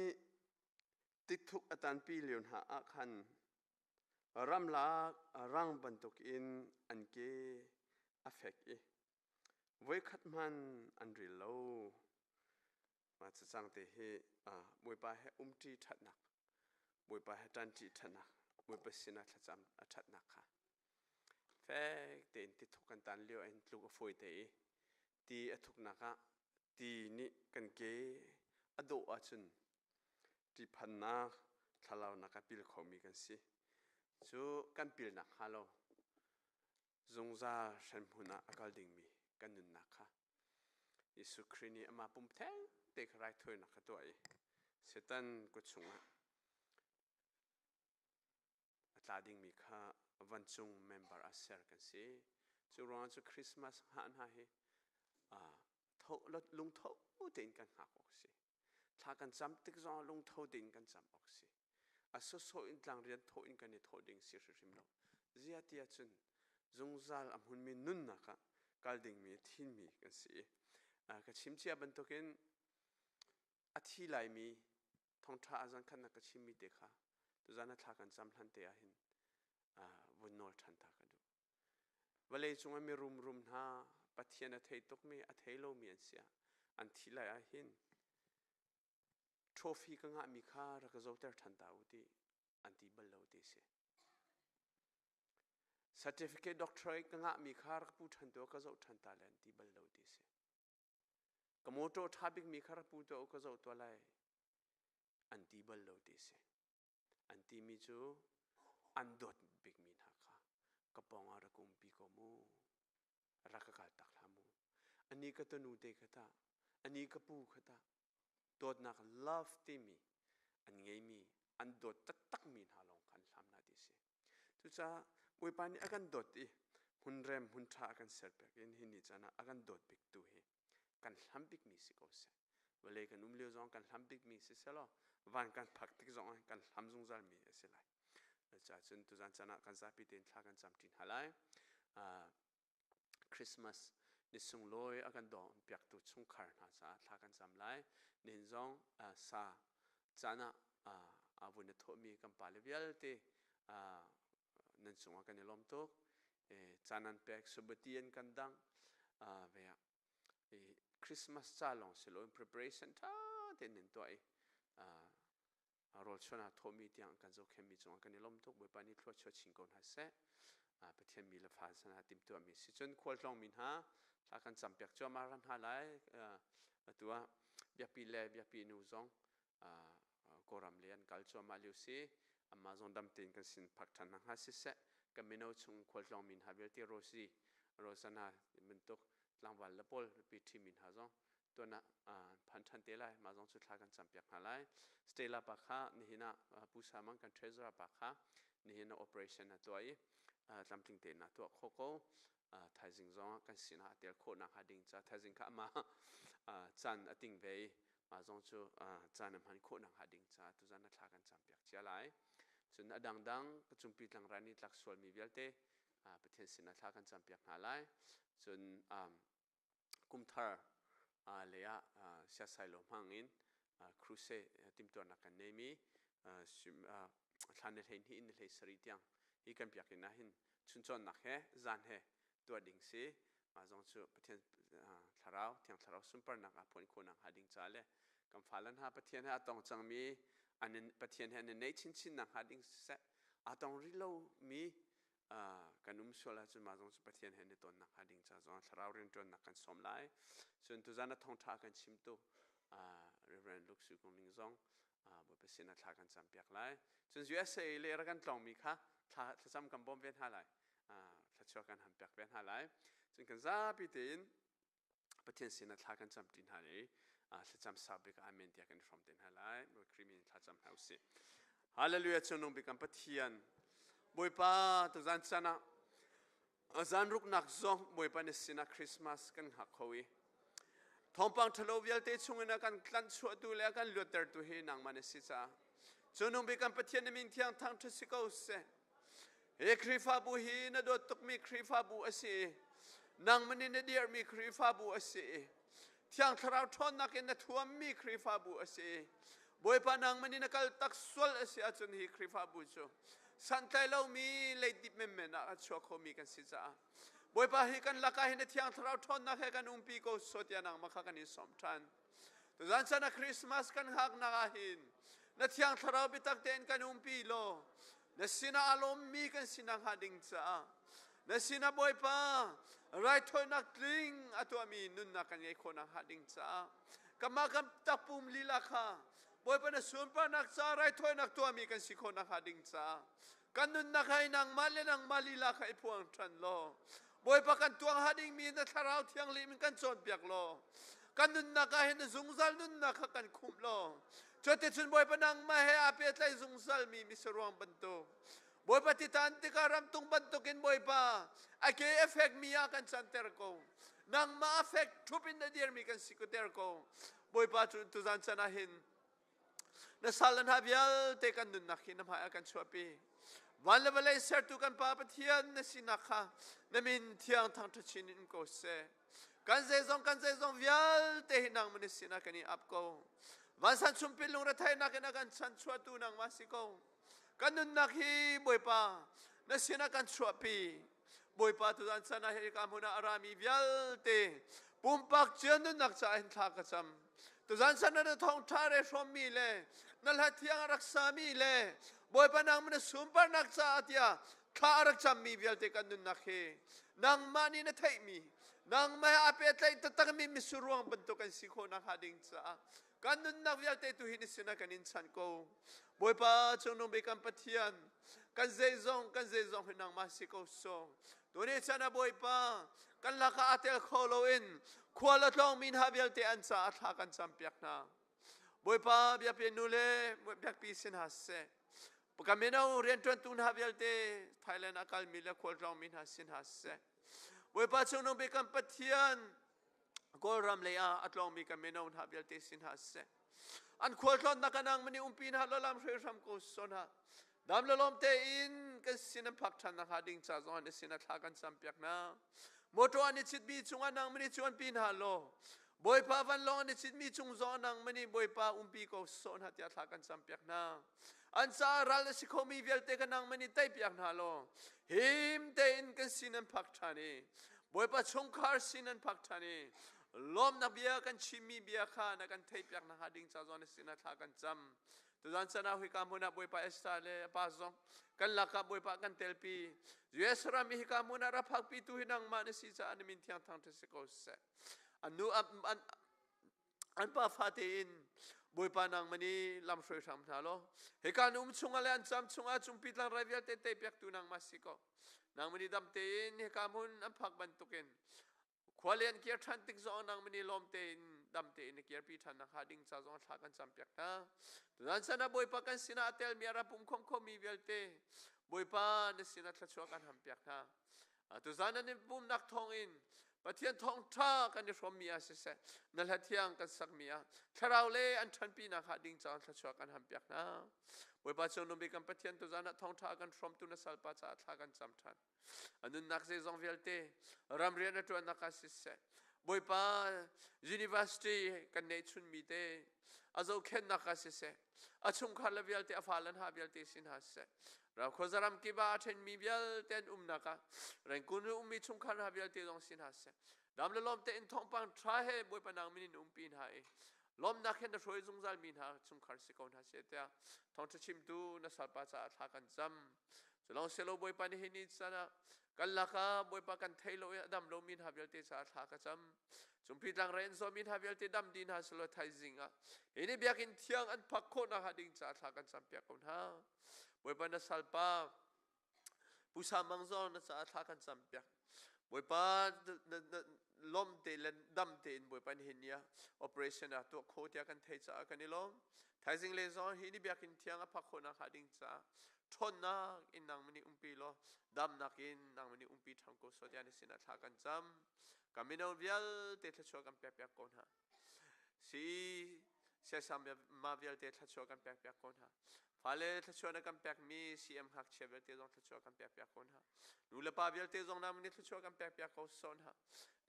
ติดทุกตันปีเลียนหาอาคันรำลากร่างบรรทุกอินอันเกอเฟกอีไว้ขัดมันอันริโลมาจะจังเตะมวยปาให้จีทัดหนักมวยปาให้จันจีทัดหนักมวยปาสินะทัดจำทัดหนักค่ะแฟกเดินติดทุกกันตันเลี้ยวเอ็นลูกฝอยเตะตีทุกนักตีนี่กันเกอโดอาจุนที่พันนักถ้าเรานักปิลเขามีกันสิจูกันปิลนักฮัลโหลจงซาฉันพูนะอกาลดิ่งมีกันนุนนักค่ะยิสุครินีอามาปุ่มแทงเด็กไรถอยนักตัวเอเสตันกุศลตาดิ่งมีค่ะวันจงเมมเบอร์อาเซียกันสิจูรอนจูคริสต์มาสหันหาเฮทลดลุงทเดินกันหักออกสิถ้ากันจำติ๊กจอลุงทเดินกันจำออกสิอาศัยโซอินทางเรียนทอินกันเนี่ยทดิ่งสิริมโลเจียตีอาจุนจงซาลอัมหุนมีนุนนักการดิ่งมีทิ้นมีกันสิกับชิมเจียบันทุกินอาทิไลมีทองท้าอาจารย์ขันนักชิมมีเด็กค่ะตัวจานท้ากันจำทันเตียหินวันนอร์ทันทักกันดูวันเลยจงมีรุมหน้าปัทยานาเทตุกมีอัทเฮโลมีอันเสียอันทิไลหินทรฟีก็งะมีค่ารักโจเตอร์ทันตาอุติอันที่บัลลูติเสcertificate doctorate ก็งะมีค่ารักผู้ทันตัวก็โจทันตาเลนที่บัลลูติเสกโมโตทับิกมีค่ารักผู้ตัวก็โจตัวไลอันที่บัลลูติเสอันที่มีจูอันดดบิกมีนักค่ะกระปองอารักุมปีกมูรักกาตักลามูอันนี้ก็ตัวนูเด็กตาอันนี้ก็ปูขตาโดดนัก love ที่มีอันไงมีอันโดดตักมีนาลงกันทำนาดิสิทุกจ้าอวยปานี่อากันโดดอีหุ่นเรมหุ่นท่ากันเสร็จแบบนี้หินิจานะอากันโดดบิกตัวเฮกันทำบิกมีสิก็เสเวลากันเลี้ยวจงกันทำบิกมีสิเสร็จแล้ววันกันพักติกจงกันทำจงจามีเสร็จเลยจ้าจนทุกจานะกันจะพิเดนท่ากันจำทินหาไลคริสต์มาสนิสงลอยอากันดองเปียกตุชงคาร์นาซาท่ากันจำไลนินจงซาจานะอาวุธทมีกันปาเลเวลเต นั่นส่งกันในลมตุกจานันเป็กสุบตีนกันดังเวียคริสต์มาสจ้าลงสิโลอิน preparation ท่าเต็นตัวรอชนะทอมีที่อังกันโจเข้มมีจงกันในลมตุกบุปผานิครัวชดชิงก่อนฮัสเซ่ประเทศมีละฟ้าสนาติมตัวมีสิจนควรลองมินหาถ้ากันจำเป็กจัวมารันหาไลตัวเบียปีเล่เบียปีนูจงกอรำเลียนกัลจัวมาลิวซีอามาจงดำตินกันสินพักทันนังฮัสเซ่กันไม่เอาชงควรลองมินหาเวลที่โรซานามันตุกหลังวันละปอลปีที่มินหาจงตัวน่ะพันทันเตลัยมาจงสุดท้ายกันจำเป็กหาไลสเตลาปากค่ะนี่นะผู้สามัญกันเทรซราปากค่ะนี่นะ operation นะตัวลำติงเตนะตัวโคโก้ไทยจิงจงกันสินะเดี๋ยวโคนักหาดิ่งจ้าไทยจิงข้ามาจันติงเวมาจงจูจันมันโคนักหาดิ่งจ้าตุจันนัทลากันจำเปียกเจ้าไรจนดังก็จุ่มปีตังรานิลักสวลมีเวลเตประเทศสินะทลากันจำเปียกหาไรจนกุมทาร์เลียเสียสายลมหางอินครูเซ่ติมตัวนักกันเนมีท่านเห็นหินเลยสริยังฮีกันเปียกนะหินชุนชนนักเฮจันเฮตัวดิ่งซีมาจงจูประเทศทาราวที่ทาราวซุปเปอร์นักพลคนนักหาดิ่งจ้าเลยกำฟ้าลันหาประเทศเฮตองจังมีอันประเทศเฮในชินนักหาดิ่งเสตองริโลมีกันส่วนละจุมาจงประเทศเฮในตัวนักหาดิ่งจ้าจงทาราวเรียนจนนักกันสมไลส่วนตุจานะทองทากันชิมตุเรียนลูกสุกงลิงจงบุปผานัทลากันจำเปียกไลจน USA เลยรักันตองมีค่ะถ้าจำกันบ่มเวียนหาไลถ้าช่วยกันทำเปียกเวียนหาไลจนกันซาปิตินประเทศสินัทลากันจำตินหาไลถ้าจำสาบิกอาเมนที่กันฟอมตินหาไลบุครีมินถ้าจำเฮาสิฮาเลลูยาจนนงบิกันประเทศบุปผาตุจันชนะจันรุกนักจงบุปผาในสินะคริสต์มาสกันหักเขาอีทองปังทะเลวิลเตชงเงินกันคลันชัวดูแลกันเลือดเดือดตัวเฮนังมันสิจ้าจนนงบิกันประเทศในมินที่ยังทางทุสิกาอุเสเอคริฟาบุฮีนดตุกมีคริฟาบุอสีนางมันในเดียร์มีคริฟาบุอสีที่ยังทราวทอนนักเอ็นทัวมีคริฟาบุอสีบอยปานางมันในกัลตักสวลอสีอาจนฮีคริฟาบุโจสันไตเรามีเลยดิบเมมนะอาชัวเขามีกันสิจ้าบอยปาฮีกันลักให้ในที่ยังทราวทอนนักให้กันปีโกสดยานางมาขักันนิสมทันตุจันชนะคริสต์มาสกันหักนักหินในที่ยังทราวบิตักเตนกันปีโลนสินาอารมณ์มีกันสินังหาดิ่งจ้านสินาบอยป้าไรทอยนักลิงอตัวมีนุนนักกันยัยคนนักหาดิ่งจ้ากำมากำตักปุ่มลีลาค่ะบอยป้านสุนป้านักจ้าไรทอยนักตัวมีกันสิคนนักหาดิ่งจ้ากันนุนนักให้นางมาเลนางมาลีลาค่ะไอพวงทันโลบอยป้ากันตัวหาดิ่งมีนทาราวเทียงลีมันกันโจนเปียกโลกันนุนนักให้นซุงซัลนุนนักกันคุมโลจดที่ชุนบอยปนังมาให้อาเปียไลซุงซัลมีมิสรวงบันตุบอยปฏิทันติการัมตุงบันตุกินบอยปาอาเกเอฟเฟกมีอากันสันเตอร์โกนางมาเอฟเฟกทุบินเดียร์มีกันสิกุเตอร์โกบอยปาตุจันชนะหินนัสาลันฮาบิยัลเตกันนุนนักหินน้ำหายกันชัวปีวันละเวลาเสร็จตุกันปาปเทียนนสินักค่ะนมินเทียงทางทุชินินโกเซกันเซซองวิยัลเตหินังมันสินักนี่อับโกวันสันชุมพิลุงระไทยนักกันสันชัวตูนังมาสิโกกันนุนนักฮีบอยปานสินักกันชัวปีบอยปาตุจันชนะเฮกามุนาอารามีวิยัลเตปุ่มปักเจนุนนักจ่าอินทากระจำตุจันชนะเดทองทาเรชอมมีเลนั่นแหละที่ยังรักษามีเลบอยปานางมันสุมปานักจ่าที่ยังข้ารักษามีวิยัลเตกันนุนนักฮีนางมานีนไทยมีนางมาอาเปตไลตตักมีมิสรวงบรรทุกันสิโคนักหาดิ่งจ้ากันนุนนักวิลเตตุหินิสินักนินสันโกบอยปาจงนงเบกันปัทยันกันเซซองหินังมาสิโกโซตัวนี้ฉันบอยปากันลักอาเตลโคโลอินขวาละทองมินฮาวิลเตอันซาอัตากันสัมเปียกนาบอยปาเบียเปนูเลเบียปีสินฮัสเซปกามินาเรียนจวนตุนฮาวิลเตไทยแลนด์อาคาลมิเลขวาละทองมินฮัสสินฮัสเซบอยปาจงนงเบกันปัทยันก็รำเลยอัตลองมีกันไม่นอนฮับยัลเตสินฮัสเซอันควรทนนักนังมันอุปนฮัลลามเชื่อรำกุศลฮะดำละลมเตอินกันสินพักทันนักหาดิ่งจ้าจงอันสินทักกันสัมเปียกนะโมโตอันนี้จิตมีจงอันนังมันจวนปีนฮัลโลบอยปาวันลองอันนี้จิตมีจงจงอันนังมันบอยปาอุปนกุศลฮะที่ทักกันสัมเปียกนะ an sa ral na si komi velte kan nang mani tai piak na lo him te in kan sinan phak thani boy pa chungkhar sinan phak thani lom na bia kan chimi bia kha na kan tai piak na hading cha zon sinan tha kan cham tu zan sana hui ka muna boy pa estale pa zong kan la ka boy pa kan telpi yesra mi ka muna ra phak pi tu hinang ma na si cha an min thiang thang te se ko se anu an pa fatin boy pa nang mani lam shroi tham tha lo he kan chunga le an cham chunga chumpit lang ravial te te pek tu nang masiko nang mani dam te in he kamun an phak ban tuken khwalian kier than tik zo nang mani lom te in dam te in kier pi than na khading cha zo tha kan cham pek ta dan sana boy pa kan sina tel mi ara pum khom khom mi velte boy pa ne sina thla chwa kan ham pek ta tu zana ne pum nak thong in pathian thong tha kan ni from mi a se se nal hathiang kan sak mi a tharau le an than pi na khading cha thla chwa kan ham pek na boy pa chon no be kan pathian tu zana thong tha kan from tu na sal pa cha tha kan cham than anun nak se zong velte ram rian na tu na ka se se boy pa university kan ne chun mi te azo khen na ka se se achung khala velte afalan ha velte sin ha se ra khozaram ki ba then mi bial ten na ka ren kun mi chung khan ha bial te dong sin ha se dam le lom te in thong pang tha he boy pa nang min pin ha e lom na khen da roi zung zal min ha chung khar se kon ha se ta thong cha chim tu na sal pa cha tha kan jam chlong selo boy pa ni hi ni chana kan la ka boy pa kan thailo dam lo min ha bial te cha tha ka cham chumpi tlang ren zo min ha bial te dam din ha selo thai zinga ini biakin thiang an phak kho na ha ding cha tha kan cham pya kon ha boy pa na salpa pusa mangzo na sa tha kan cham pya boy pa lom te len dam te in boy pa ni hinia operation a to kho tia kan thei cha kan ni lom thai jing le zo hi ni biakin thiang a phak kho na ha ding cha thon na in nang mani umpi lo dam na kin nang mani umpi thang ko so dia ni sina tha kan cham kamino vial te tha cho kan pya pya kon ha si sia sam ma vial te tha cho kan pya pya kon ha phale tha cho na kan pyak mi cm hak chevel te zong tha cho kan pya pya kon ha nu le pa vial te zong nam ni tha cho kan pya pya ko son ha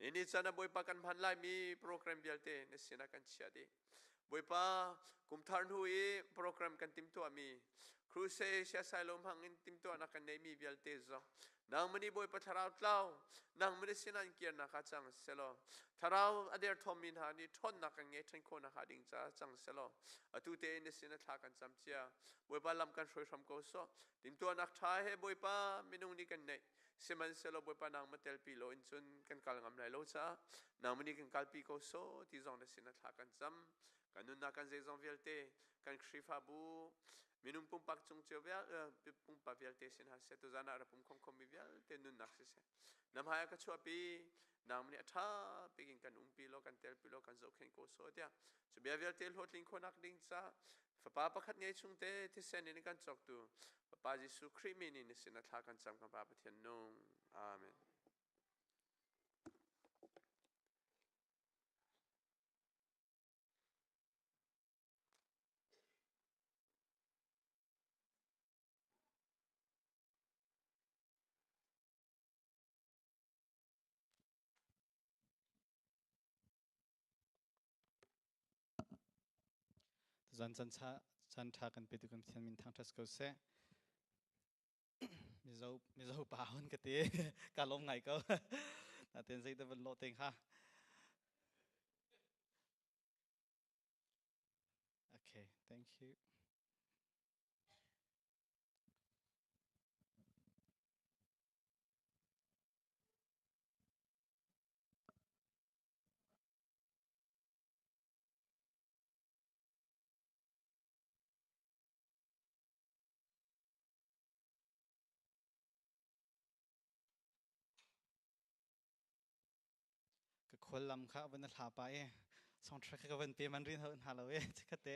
ini chana boy pa kan phan lai mi program vial te ne sina kan chia de boy pa kum tharn hui program kan tim to ami cruise sia salom hang in tim to na kan nei mi vial te zo nang mani boy pa tharau tlau nang mani sinan kier na ka chang selo tharau ader thomin ha ni thon na kan nge thain ko na ha ding cha chang selo atu te ne sina tha kan cham chia boy pa lam kan shroi sham ko so tim to nak tha he boy pa minung ni kan nei siman selo boy pa nang matel pi lo in chun kan kal ngam lai lo cha nang mani kan kal pi ko so ti zong ne sina tha kan cham kanun na kan ze zong velte kan khrifa bu minum pum pak chung che vial pum pa vial te sin ha se to zana ra pum khom khom mi vial te nun nak se se nam ha ka chua pi nam ni tha pegin kan pi lo kan tel pi lo kan zo khen ko so dia so bia vial tel hot ling khonak ding cha fa pa pakhat ngai chung te ti sen ni kan chok tu pa jisu krimi ni ni sin tha kan cham kan pa pathian nong amen zan zan cha chan tha kan pe tu kan thian min thang thas ko se mi zo pa hon ka te ka lom ngai ko na ten zai ta lo teng ha okay thank you ka khol lam kha ban la pa e song track ka ban pe man rin hon ha lo e ka te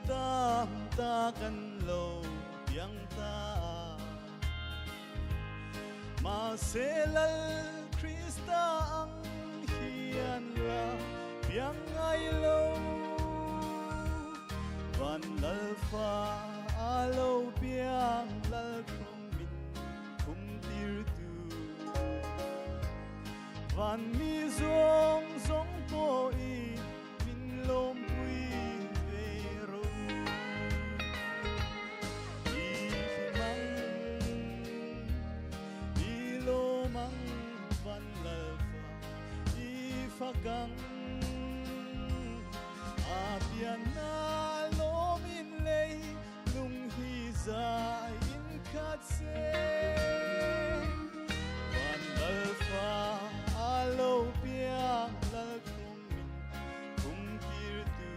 tam ta kan lo yang ta ma selal Krista ang hian la yang ai lo van lal fa alo piang lal krong min kum tir tu van mi zong zong po i min lom pui ve ro i mang i lo mang van lal fa i fa gang apian na lo min lei lung hi za in khat se van lal fa alo piang lal krong min kum tir tu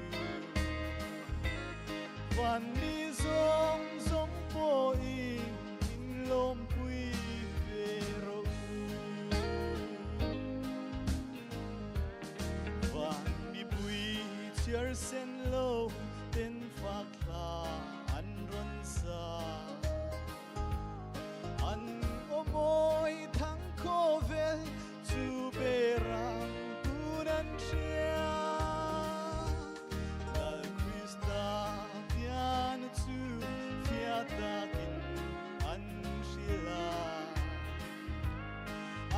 van mi zong zong po i min lom pui ve ro van mi pui chiar sen lo ten phak la an ron sa an omoi thang kho vel chu be rang punan chia lal Krista pian chu fiata kin an shila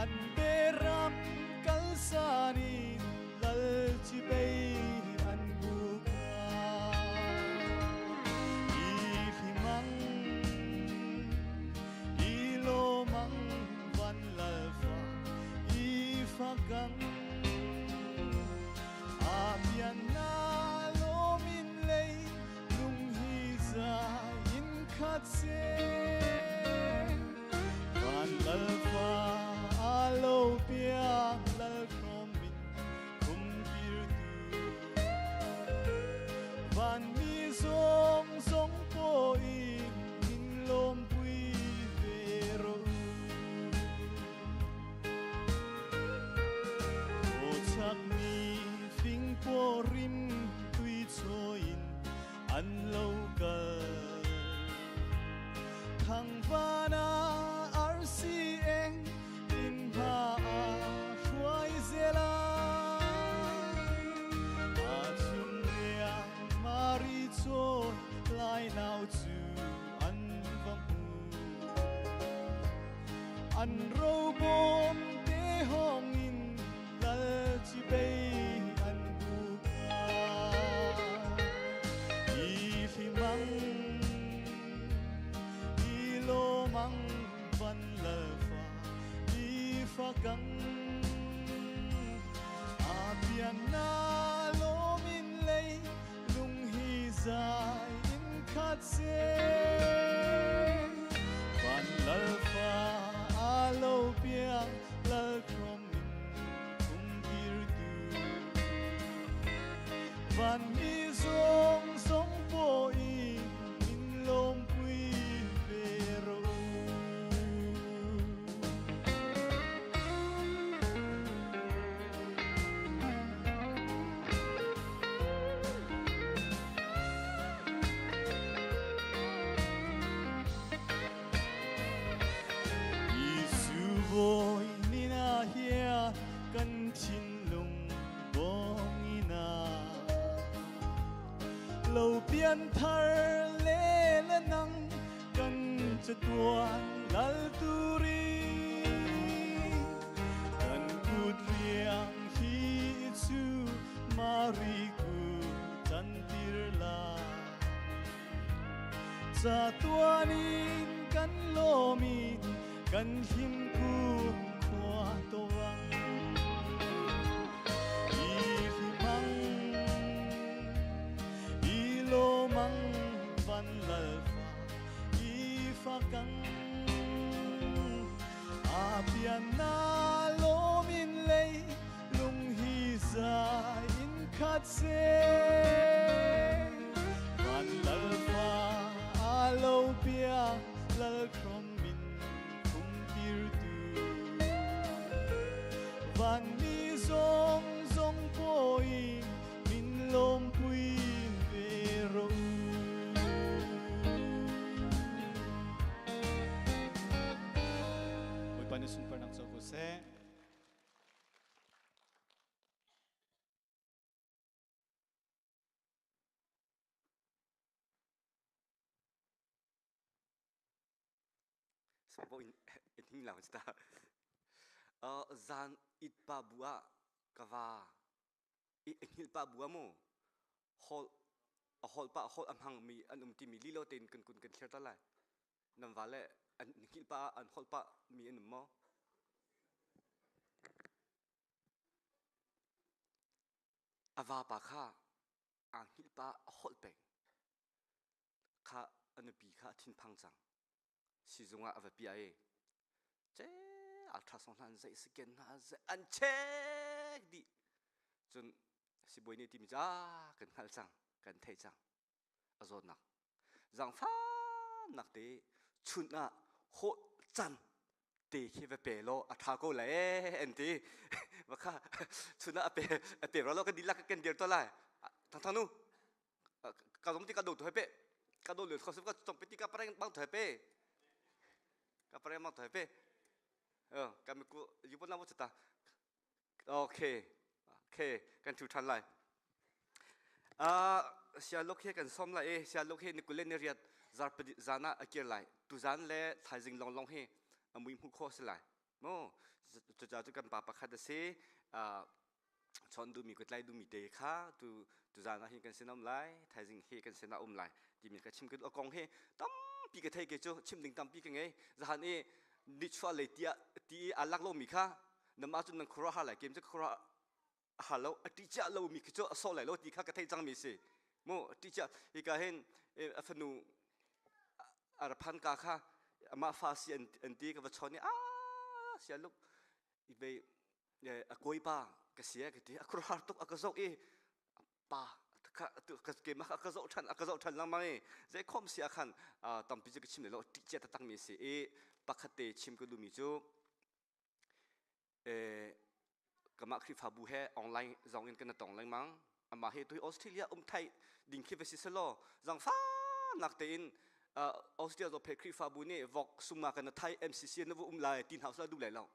an be ram kal sani lal chi be an buka i himang i lo mang van lal fa i fa gang apian na lo min lei lung hi za in khat se van lal fa alo piang lal krom min kum tir tu van mi zong zong po i min lom pui ve ro o chak mi fing po rim tui cho in an lo kal thang vana arsi eng in ha a shuai zela a chung ria mari cho lai nau chu an vam hu an ro bom te hong in lal chi be an bu ka i fi mang i lo mang van lal fa i fa gang apian na lo min lei lung hi za in khat se van lal fa alo piang lal krom min kum tir tu van mi zong zong po i min lom pui ve ro Isu boy nina hia kan chin lung bong ina lo pian thar le la nang kan chatuan lal turi kan kut riang hi chu mari ku tan tir la sa tuanin kan lo min kan him ku khwa to wang i himang i lo mang van lal fa i fa gang apian na lo min lei lung hi za in khat se van lal fa alo pia lal krom min kum tir tu van mi zong zong po i min lom pui ve ro Sebab ini lah kita. Zan itpa bua kava. Hilpa bua mo. Hol pa hol amhang mi ti mi lilo ten kun clear talai. Nam vale hilpa hol pa mi mo. Ava pa kha hilpa hol peng. Kha pi kha tin phang chang. Si zunga ava pi ai. Che ultrasound han zai scan ha zai an check di. Chun si boy ni ti mi ja kan khal chang kan thai chang. Azot nak. Zang fa nak te chun na ho chan te khi ve pe lo atha ko la en ti. Wa kha chun na pe lo kan dilak kan dir to lai. Thang nu. Ka dom ti ka do to pe. Ka do le kho se ka chong pe ti ka pareng bang to pe. Ka pareng bang to pe. Kami ku yupo na mo chata. Okay. Kan tu than lai. Sia lok he kan som lai sia lok he ni kulen ni riat zar zana akir lai. Tu zan le thai jing long he amui mu kho se lai. Mo ja tu kan pa pa kha de se chon du mi ku tlai du mi te kha tu zana he kan senam lai thai jing he kan sena lai. Ti mi ka chim ku akong he tam pi ka thai ke chu chim ding tam pi ke ngai zahan e nichwa le ti alak lo mi kha nama chun nang khura ha lai kem che khura halo teacher lo mi kcho so lai lo ti kha ka thai chang mi se mo teacher I ka hen afanu ar phan ka kha ama fa si an ti ka choni sia luk I be a koi pa ka sia ka ti akhur har tok akazok e pa ka ke ma akazok than lang mai zai khom sia khan tam pi je ka chim le lo teacher ta tang mi se e pakhate chim ku du mi chu kama khri fabu he online zongin kan tong lang mang ama he tu Australia thai ding khi vesi selo zang fa nak te in Australia zo pe khri fabu ne vok suma kan thai MCC na vu lai tin house la du lai lo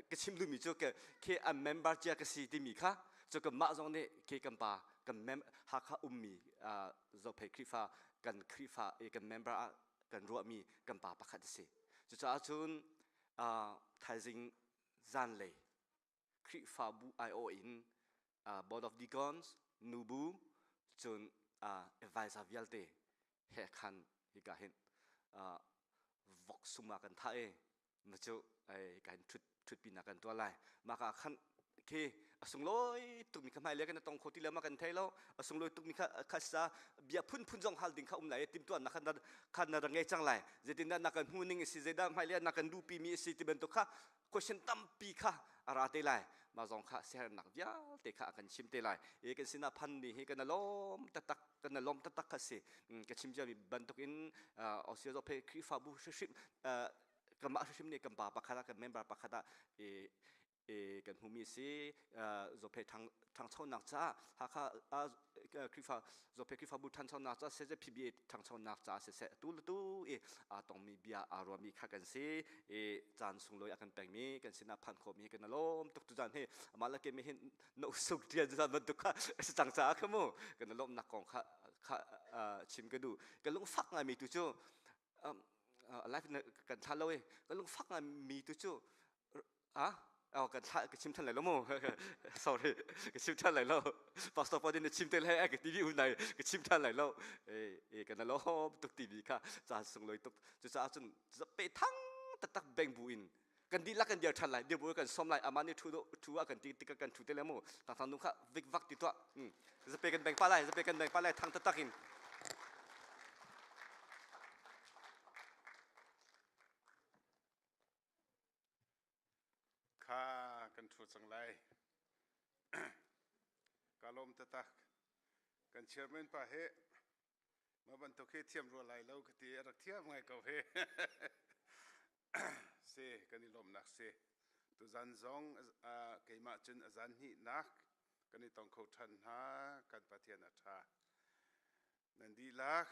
ka chim du mi chu ke a member cha ka si ti mi kha chu ka ma zong ne ke kan pa kan mem ha kha mi zo pe khri fa kan member kan ro mi kan pa pakhat se chu cha chun thai jing zan le khri fa bu io in board of deacons nubu chun advisor vialte he khan hi ka hen vok suma kan tha e na chu ai kan thut pina kan to lai ma ka khan ke asung loi tuk mi khamai le kan tong khoti le ma kan thailo asung loi tuk mi kha sa bia phun jong hal ding kha lai tim tu na khan na rang nge chang lai zetin na kan hu ning si zeda mai le na kan du pi mi si ti ben to kha question tam pi kha ara te lai ma zong kha ser nak bia te kha kan chim te lai e kan sina phan ni he kan lom tak kha se ka chim ja mi ban tok in osia zo pe kri fa bu ship kan ma ship ni kan pa pa kha kan member pa kha da kan humi si zo pe thang chau nak cha ha kha kri fa zo pe kri fa bu thang chau nak cha se je pba thang chau nak cha se tu tong mi bia aro mi kha kan si chan sung loi akan peng mi kan sina phan kho mi kan lom tuk tu jan he amala ke mi hin no suk tia jan ban tu kha chang cha kha mo kan lom nak kong kha chim ka du kan lung fak ngai mi tu chu life kan tha loi kan lung fak ngai mi tu chu cái chim thân lại lắm mồ sorry cái chim thân lại lâu pastor pa din chim thân lại cái tivi này cái chim thân lại lâu cái nó lo tục tivi cả cha sung loi tục cho cha chun pe thang tak beng buin kan di la kan dia thân lại dia bu kan som lại amani thu kan ti kan thu te lắm mồ tang nu kha vik vak ti to pe kan beng pa lai thang takinข้ากันถูกสังไลกาลมตะตักกันเชื่อมันป่ะเฮมาบรรทุกเทียมรัวไหลแล้วกติรักเทียมไงก็เฮเสกันนี่ลมนักเสตุจันซองเกี่ยมาจุนจันหินักกันนี่ต้องเขาทันหากันปะเทียนอัฐานันดีลัก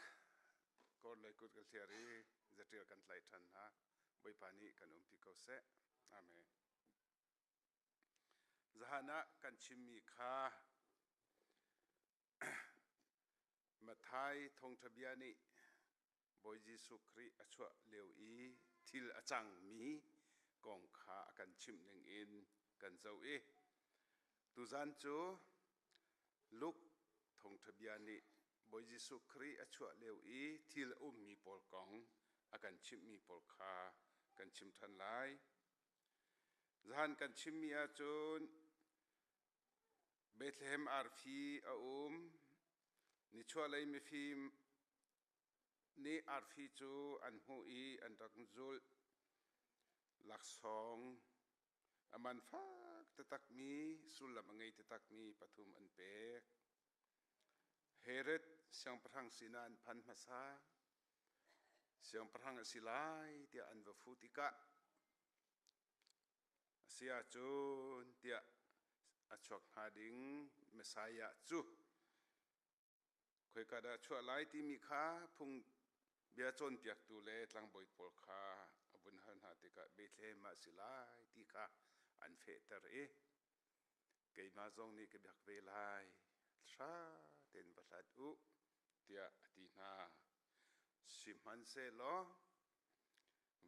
ก็เลยกุดกันเสียรีจะเจอกันไหลทันหาใบปานี้กันที่เขาเสอาเมนHngahnak kan chimmi kha mathai thong thabiani บอยจิสุครีอชวเลวอีทิลอจังมีกองขากันชิมหนึ่งอินกันเจ้าตุจันจูลุกทงทะเบียนิบอยจิสุครีอชวเลวอีทิลมีปอลกองอากันชิมมีปอลขากันชิมทันไลจานกันชิมมีอาจูนเบธเลเฮมอาร์ฟีนิชวเลยมีฟิมนี่อาร์ฟีจูอันหูอีอันรักจุลลักษองอามันฟักตะตักมีสุลมังไงตะตักมีปฐุมอันเปกเฮเรตเสียงพระหังสินานพันมาซาเสียงพระหังสิไลเตียอันวฟุติกะเสียจูนเตียอชวกฮาดิงเมสายะจูคอยกระดาชัวไลที่มีค่าพุงเบียจนเปียกตูเล่ตั้งบ่อยปอลคาบุญหันหาติกะเบทเลมาสิไลที่ค่าอันเฟตเรเกยมาจงนี่ก็เบียกเวลาชาเต็นบัดอุเตียตีนาสิมันเซลอ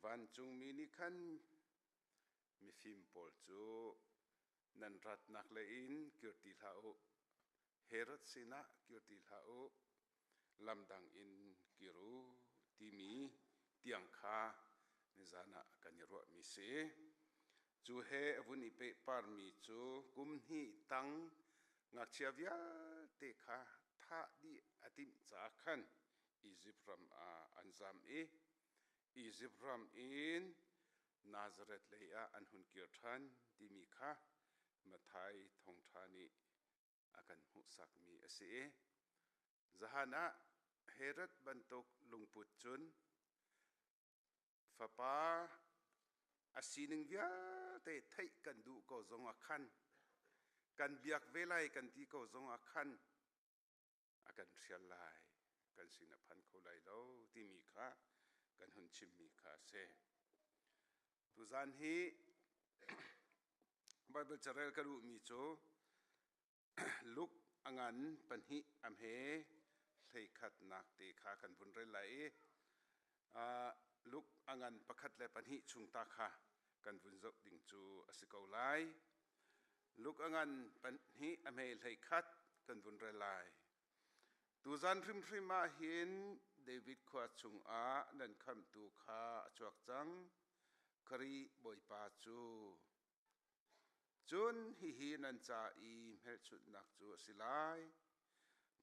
วันจุงมีนิคันมีฟิมปอลจูนันรัตนักเลอินเกิดติลาโอเฮรัตสินะเกิดติลาโอลำดังอินกิรูทีมีเตียงคานิจานะกันยรัวมิเสจูเฮวุนิเปปาร์มีจูกุมฮีตังงักเชียวิอาเตคาท่าดีอติมจากขันอิจิปรัมอันซามอิจิปรัมอินนาซาเรตเลยอันหุนเกียรทันทีมีคามาไทยทงทานีอากันหุสักมีเสจหานะเฮรัตบันตกลุงปุจจุนฟ้าป่าอาศินิงวิอาเตะไทยกันดูก็จงอาคันกันเบียกเวลัยกันที่ก็จงอาคันอากันเชียลายกันสินพันเขาไลเราที่มีค่ากันหุนชิมมีค่าเสตุจานฮีไบเบิลจะเรียกกระดูมีโจลุกอังันปัญหิอัมเฮเลยขัดนักเตะขากันบุญเรลัยลุกอังันประคัดและปัญหิชุงตาขากันบุญจบดิ่งจูอสิกเอาไลลุกอังันปัญหิอัมเฮเลยขัดกันบุญเรลัยตูจันพริมมาเห็นเดวิดขวาชุงนันคำตูขาจวกจังครีบอยปาจูจุนฮินันจาอีเมลชุดนักจูสิไล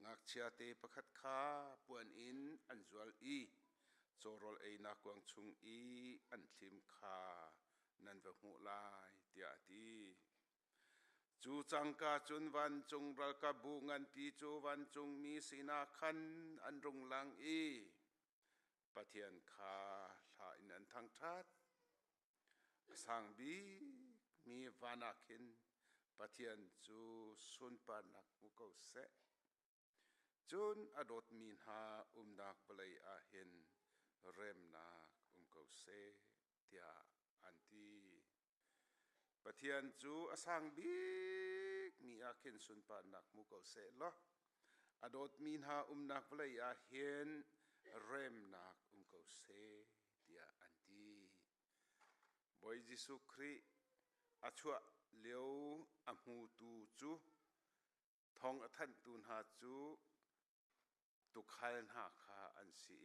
งักเชียเตปขัดขาปวนอินอันจวลอีโซโรลเอนักวางชุงอีอันทิมขานันวะหูไลเตียตีจูจังกาจุนวันจงรัลกบูงันปีจูวันจงมีสินาคันอันรงลังอีปะเทียนขาลาอินอันทางทัดสังบีมีวานาคินปะเทียนจูสุนปานักมุกเสจุนอดดมีหานักเปลยอาเห็นเริ่มนักกเสเตียอันตีปะเทียนจูอสังบีมีอาคินสุนปานักมุกเสละอดดมีหานักเปลยอาเห็นเริ่มนักกเสเตียอันตีบอยจิสุครีอาชัวเลี้ยวอมูตูจูทองท่านตูนหาจูตุกขันหาคาอันสี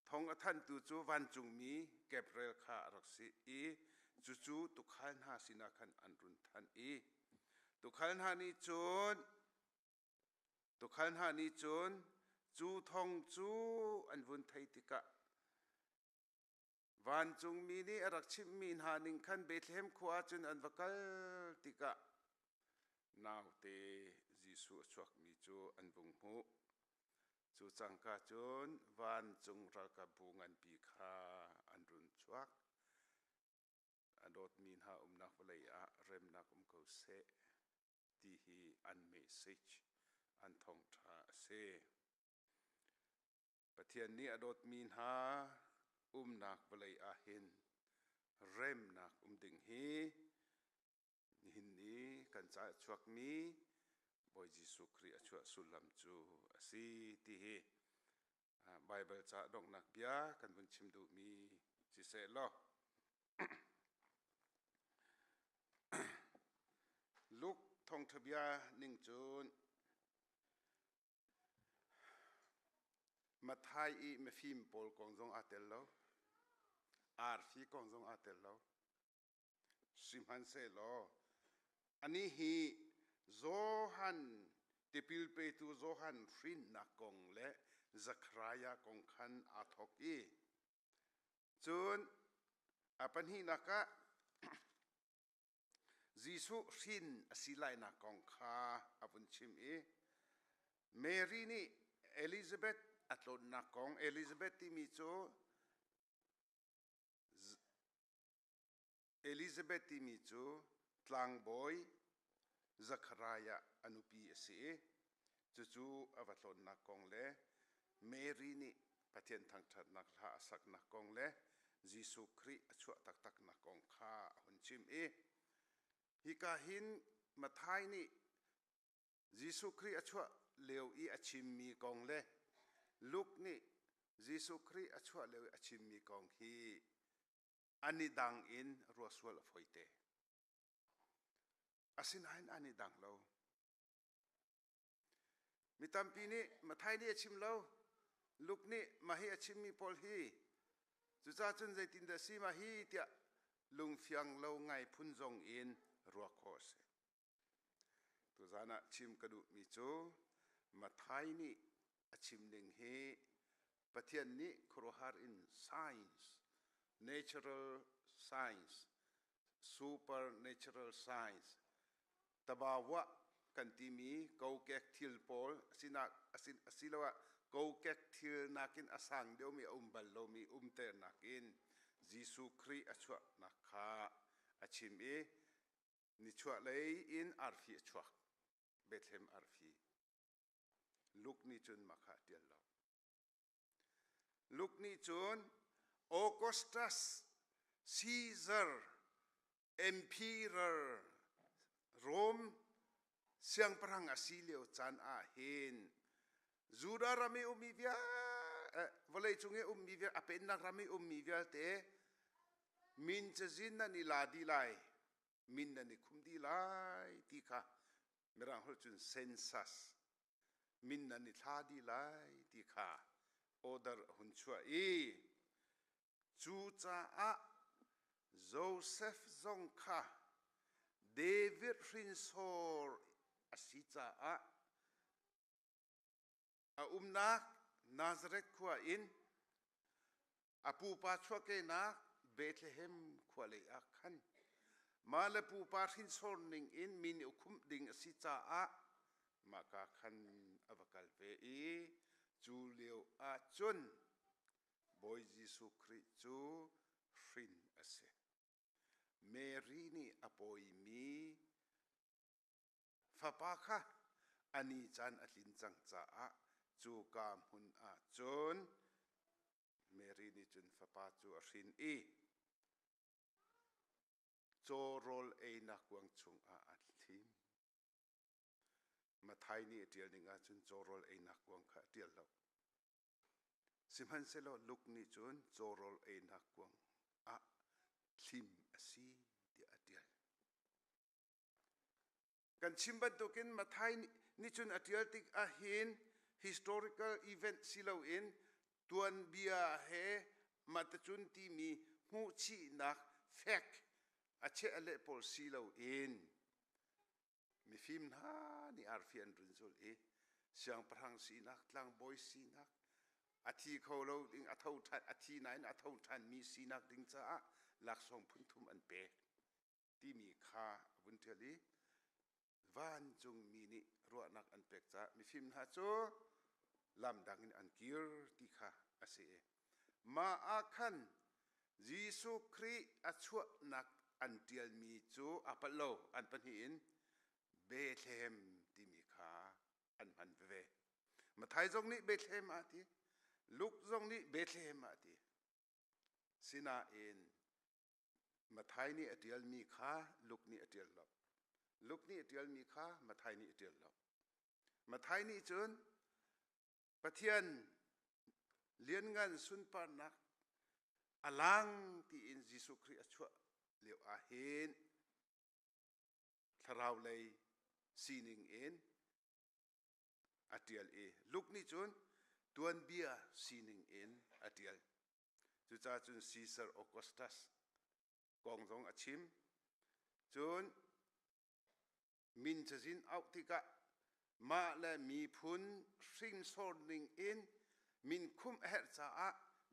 ทองท่านตูจูวันจุงมีเก็บเรลคารักสีจูตุกขันหาสินาคันอันรุนทันตุกขันหานี้จนตุกขันหานี้จนจูทองจูอันวุนไทติกะวันจงมีนี่รักชิมมีนหานิงขันเบธเลมขวาจนอันวกัลติกะนาวเตจิสุชวกมีจูอันบุงหูจูจังกาจนวันจงรักกับบุงันปีขาอันรุนชวกอันดดมีนหานักวลัยเริ่มนักเขาเสตีฮีอันเมสเซจอันทองทาเซปะเทียนนี้อันดดมีนหานักวลัยอาเห็นเริ่มนักดิ่งฮีหินนี้กันจะชวกมีบอยจิสุครีอชวสุลัมจูสีที่ฮี ไบเบิลจะดงนักเบียกันบุญชิมดูมีจิเสลอลูกทองทะเบียนิ่งจูนมาไทยอีมาฟิล์มโปลกองจงอาเตลโลอาร์ฟีกองจงอาเตลโลสิมันเซโลอันนี้ฮีโซฮันติปิลเปตูโซฮันฟรินนักกงและจักรายากงขันอาทอกอีจูนอาปันฮีนักะจิสุรินสิไลนักกงข้าอาบุญชิมอีเมรีนี่เอลิซาเบธอัตโลนักกงเอลิซาเบธที่มีโจเอลิซาเบธที่มีโจตลังบอยจักรายาอนุปีเสียจู่ๆอวัตโลนักกงเล่เมรีนี่ประเทศทางชัดนักล่าสักนักกงเล่จิสุคริชั่วตักนักกงข้าหุ่นชิมฮิกาหินมาไทยนี่จิสุคริชั่วเลวอีอชิมมีกงเล่ลูกนี่จิสุคริชั่วเลวอชิมมีกงฮีอันนี้ดังอินรัวสวลฟอยเตอาศินายอันนี้ดังเรามีตามปีนี้มาไทยนี่ชิมเราลูกนี่มาฮีชิมมีพอลฮีจุจ้าจนใจตินเดซีมาฮีเตียลุงเฟียงเราไงพุ่นจงอินรัวโคสตัวจานะชิมกระดูมีโจมาไทยนี่ชิมหนึ่งฮีประเทศนี้ครัวฮาร์อิน science natural science supernatural science ตบาวะกันที่มีกูเก็กทิลโพลสินักสิลวะกูเก็กทิลนักินอสังเดียวมีบัลโลมีเตอร์นักินจิสุคริอชวนักข้าชิมนิชวเลยอินอาร์ฟีชวเบธเลมอาร์ฟีลูกนี่จนมาขาเดียลเราลูกนี่จนออกัสตัสซีซาร์เอ็มพีเรอร์โรมเสียงพลังอาศิเลียวจันอาเฮนจูดารามีมีเวียวเลยจุงเอมีเวียอเป็นนักรามีมีเวียเตมินจะจินนันนิลาดีไลมินนันนิคุมดีไลที่ค่ะเมื่อเราจุนเซนซัสมินนันนิทาดีไลที่ค่ะออเดอร์หุ่นชัวจูจ้าอะโจเซฟซงค่ะเดวิดรินโซร์อาศิจ้าอะนักนาซาเรตขวาอินอาปูปาชัวเกนักเบธเลเฮมขวาเลยอาคันมาเลปูปารินโซร์นิงอินมินอุคุมดิงอาศิจ้าอะมากาคันอวกาลเวจูเลียวอาจุนบอยจิสุคริจูฟรินอาเซเมรีนี่อปอยมีฟ้าปาค่ะอันนี้จันอลินจังจ้าจูกามหุนอาจุนเมรีนี่จุนฟ้าปาจูอรินโจโรลเอนักวังชงอาอัดทิมมาไทยนี่เดียลนิงอาจุนโจโรลเอนักวังขาเดียลเราสิมันเสลลุกนี่จุนโจโรลเอนักวังอาทิมอาซีเดียเดียลกันชิมบันตุกินมาไทยนี่จุนอเดียลติกอาหิน historical event สิเราอินตวนเบียเฮมาตจุนที่มีหูชีนักแฟกอาเชอเลปอลสิเราอินมีฟิล์มฮ่านี่อาร์ฟีอันรุนโซลเสียงพลังสีนักตลังบอยสีนักอาทิเขาเราดิงอาทิทันอาทิไหนอาทิทันมีสีนักดิงจ้าหลักสองพุนทุมอันเปะที่มีค่าบุญเทลีวันจงมีนี่รัวนักอันเป็กจ้ามีฟิล์มฮ่าโจลำดังอันกิร์ที่ค่ะอาเซมาอาคันยิสุคริอาชวนักอันเดียลมีโจอาปโลอันปัญหินเบธเลมที่มีค่าอันพันเวมาไทยจงนี้เบธเลมอาทิลูกจงนี้เบธเลมอาทิสินาเอ็นมาไทยนี่เดียลมีค่าลูกนี่เดียลลบลูกนี่เดียลมีค่ามาไทยนี่เดียลลบมาไทยนี่จนประเทศ เลียนงานสุนปานักอลังที่อินยิสุคริสต์ชั่วเลียวอาเห็นทาราวเลยซีนิงเอ็นอาเดียลลูกนี่จนตัวนเบียซีนิงเอ็นอาเดียลจุจ้าจนซีซาร์ออกัสตัสกองทรงอาชิมจนมินจะสินเอาที่กะมาและมีพุนสิงโซนิงเอ็นมินคุมเฮรจ้า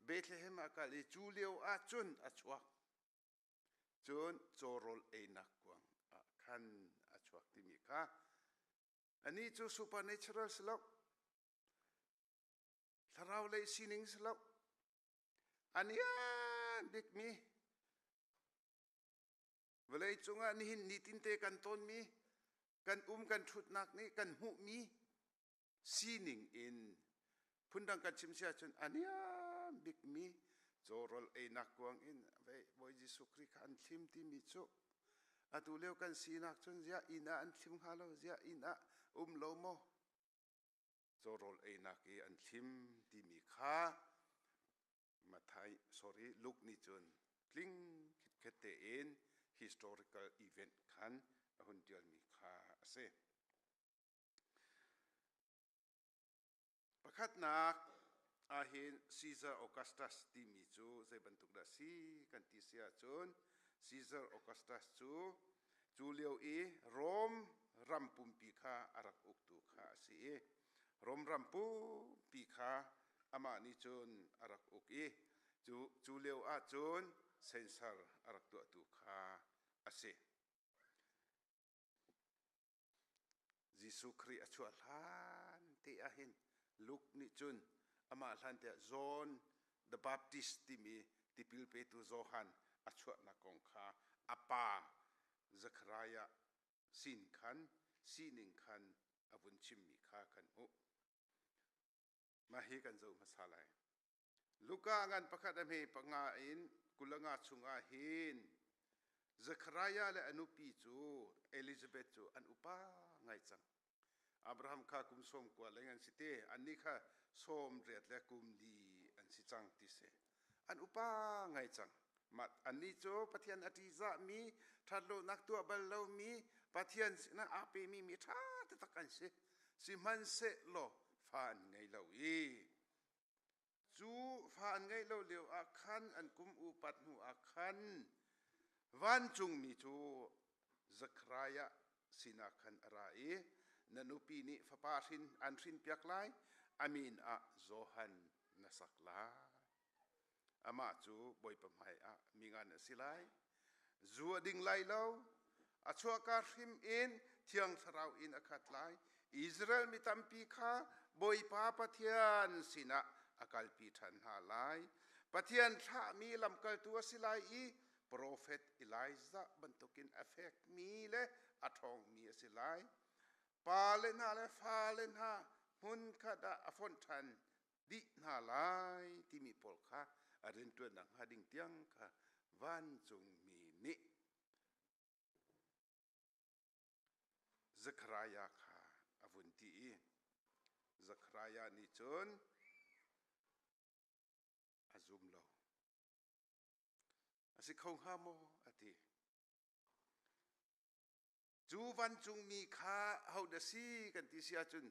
เบธเลเฮมากาลิจูเลียวอาจุนอาชวกจนโจรลเอนักกวางขันอาชวกที่มีค่าอันนี้จูซูเปอร์เนเชอรัลสลับถ้าเราเลยซีนิงสลับอันนี้บิ๊กมีเวลาจงอันนี้นิตินเตกันต้นมีกันกันชุดนักนี่กันหูมีซีนิงอินพุ่นดังกันชิมเสียจนอันนี้บิ๊กมีโจรลเอนักกวางอินไปบอยจิสุคริขันทิมที่มีจุอาตุเลวกันซีนักจนเสียอินาอันทิมฮาโลเสียอินาโลโมโจรลเอนักอันทิมที่มีค่ามาไทย sorry ลูกนี่จนคลิ้งคิดเตเอ็น historical event ขันหุ่นเดียวมีค่าเสประคัดนักอาเห็นซีซาร์ออกัสตัสที่มีจูเซบันทุกดาซีกันที่เสียจนซีซาร์ออกัสตัสจูเลียวโรมรัมปุมปีคาอารักอุกตุคาสีโรมรัมปุปีคาอามานิจนอารักอุกจูเลียวจนเซนซาร์อารักตัวตุคาอาเซยิสุคริสต์ชวลฮันที่อาเห็นลูกนิจุนอามาลันเตจอน the Baptist ที่มีที่พิลเปตุโจฮันอาชวนักองคาอาปาซัครายาสินขันซีนิงขันอาบุญชิมมีคากันอุมาเฮกันจะมาสาลายลูกางานประคัดเมย์ปังอาอินกุลงาชุงอาหินซัครายาและอนุปีจูเอลิซาเบธจูอันอุปาไงจังอับราฮัมข้าคุมสมกว่าแรงอันสิเตอันนี้ข้าสมเรียดและกุมดีอันสิจังติเสอันอุปาไงจังมัดอันนี้โจปะเทียนอธิซามีทัดโลนักตัวบัลโลมีปะเทียนนะอาเปมีท่าตะกันเสสิมันเสโลฟานไงเราจูฟานไงเราเลียวอาคันอันกุมอุปัตหูอาคันวันจุงมีจูซัครายะสินาคันอะไรนันุปีนี้ฟ้าปารินอันรินเปียกไลอามีนอะโจฮันนัสักลาอามาจูบอยปมายอะมีงานสิไลจูดิ่งไลเลวอาชัวการหิมอินเที่ยงสราวอินอคัดไลอิสราเอลมีตัมปีคาบอยปาปะเทียนสินะอากาลปีทันหาไลปะเทียนท่ามีลำกัลตัวสิไลโปรเฟตอิไลซาบรรทุกินเอฟเฟกมีเลอัทองมีสิไลปาเลนฮาเลฟาเลนฮามุนคดาอฟอนทันดินาไลที่มีปอลคาอรินตัวหนังฮาดิงเตียงคาวันจงมีนิซัครายาคาอวุนตีซัครายานิจนอาซุมโลอาศิคงฮาโมอติจูวันจงมีค่าเฮาเดซีกันที่เสียจน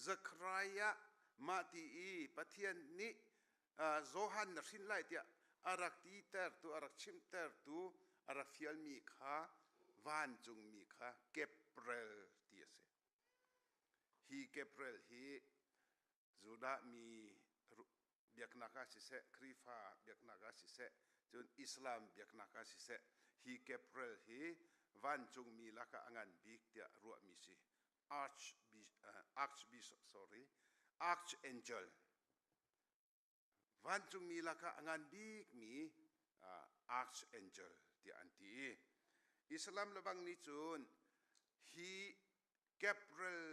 ซัครายะมาตีปะเทียนนี้โจฮันนรินไลเตียอารักตีเตอร์ตัวอารักชิมเตอร์ตัวอารักฟิลมีค่าวันจงมีค่าเก็บเรลเตียเสฮีเก็บเรลฮีจูดามีเบียกนักสิเสครีฟาเบียกนักสิเสจนอิสลามเบียกนักสิเสฮีเก็บเรลฮีวันจงมีลักอันบิกเตียรัวมิสิarchangel วันจงมีลักอันบิกมีarchangel ที่อันที่อิสลามระบังนิจุนฮีแกปเรล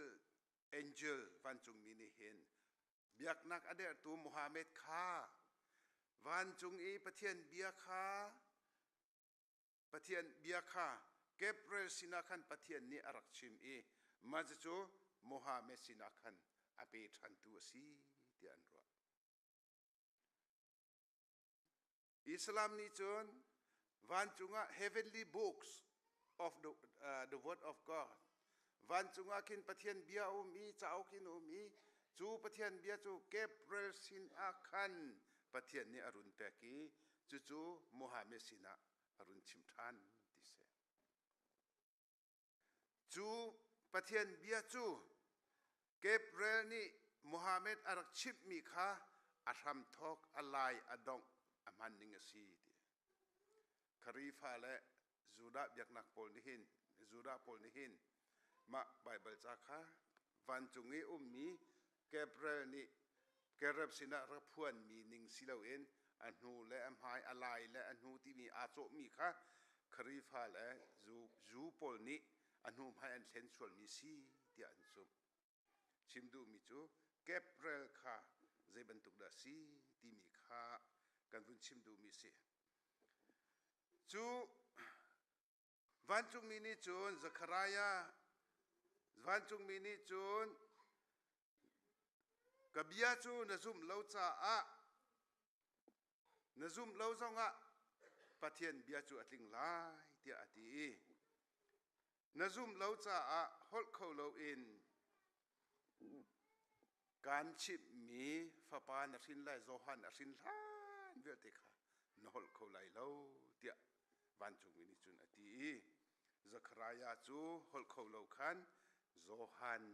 angel วันจงมีนี่เห็นเบียกนักอเดอร์ตัวมุฮัมมัดข้าวันจงปะเทียนเบียข้าปะเทียนเบียข้าเก็บเรลสินาคันปะเทียนนี้อารักชิมมาจะโจมุฮัมมัดสินาคันอาเปทันตัวสีที่อันรัว Islam ni chun van chunga heavenly books of the word of God van chunga kin pathian bia mi chao kin mi chu pathian bia chu Gabriel sin akhan pathian ni arun peki chu Muhammad sina arun chimthan tise chu pathian bia chu Gabriel ni Muhammad arak chip mi kha aram thok alai adong aman ningasi kharifa le zuda biaknak pol ni hin zuda pol ni hin ma Bible cha kha van chungi mi Gabriel ni kerep sina raphuan mi ning silo en anu le am hai alai le anu ti mi a cho mi kha kharifa le zu pol ni anu hai an thlen chol mi si ti an sum chimdu mi chu Gabriel kha zeban tuk da si ti mi kha kan bun chimdu mi si chu van chung mi ni chun Zachariah van chung mi ni chun kabia chu na zum lo cha a na zum lo zonga pathian bia chu atling lai ti ati na zum lo cha a hol kho lo in kan chip mi fa pa na sin lai zohan a sin lan ve te kha na hol kho lai lo ti van chung mi ni chun ati Zachariah chu hol kho lo khan zohan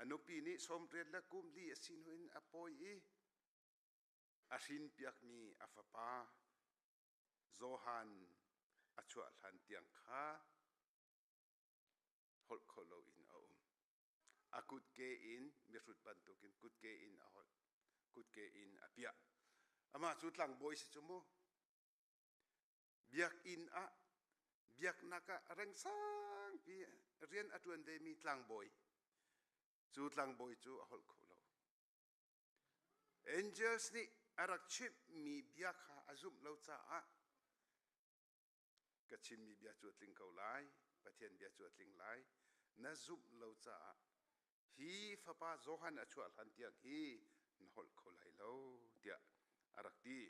anupi ni somret la kum li asin huin apoi asin piak mi afapa zohan achua than tiang kha hol kholo in aum akut ke in mirut bantukin kut ke in ahol kut ke in apia ama chutlang boy si chumo biak in a biak naka reng sang pi rian atuan de mi tlang boy chu tlang boy chu ahol kholo angels ni arak chip mi biak ha azum lo cha a ka chim mi bia chu tling ko lai pathian bia chu tling lai na zum lo cha hi fa pa zohan a chu han tiang hi na hol kholai lo tia arak ti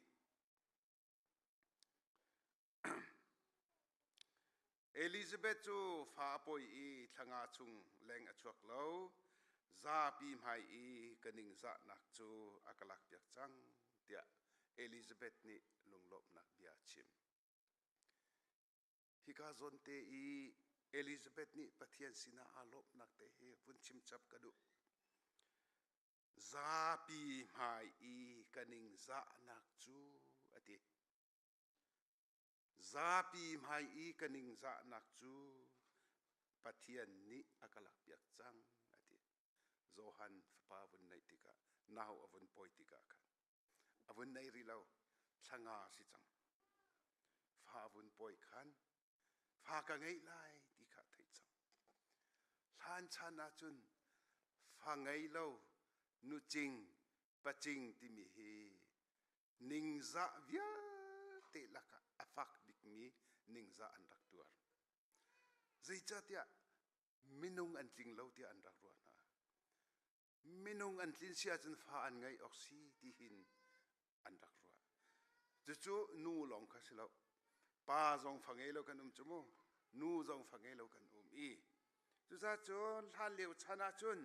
Elizabeth chu fa poi thanga chung leng a chuak lo za pi mai kaning za nak chu akalak piak chang tia Elizabeth ni lunglop nak bia chim hika zon te Elizabeth ni pathian sina alop nak te he pun chim chap kadu za pi mai kaning za nak chu ati za pi mai kaning za nak chu pathian ni akalak piak chang ati zohan pa vun nei tika naw avun poitika khan avun nei ri lo thanga si chang fa vun poi khan fa ka ngei lai ti kha thei chang than chana chun fa ngei lo nu ching pa ching ti mi hi ning za via te laka afak bik mi ning za an rak tuar zai cha tia minung an tling lo tia an rak ruan minung an tlin sia chun fa an ngai oxi ti hin an rak ruwa chu nu long kha silo pa zong phangei lo kan chumo nu zong phangei lo kan chu za chon han leu chana chun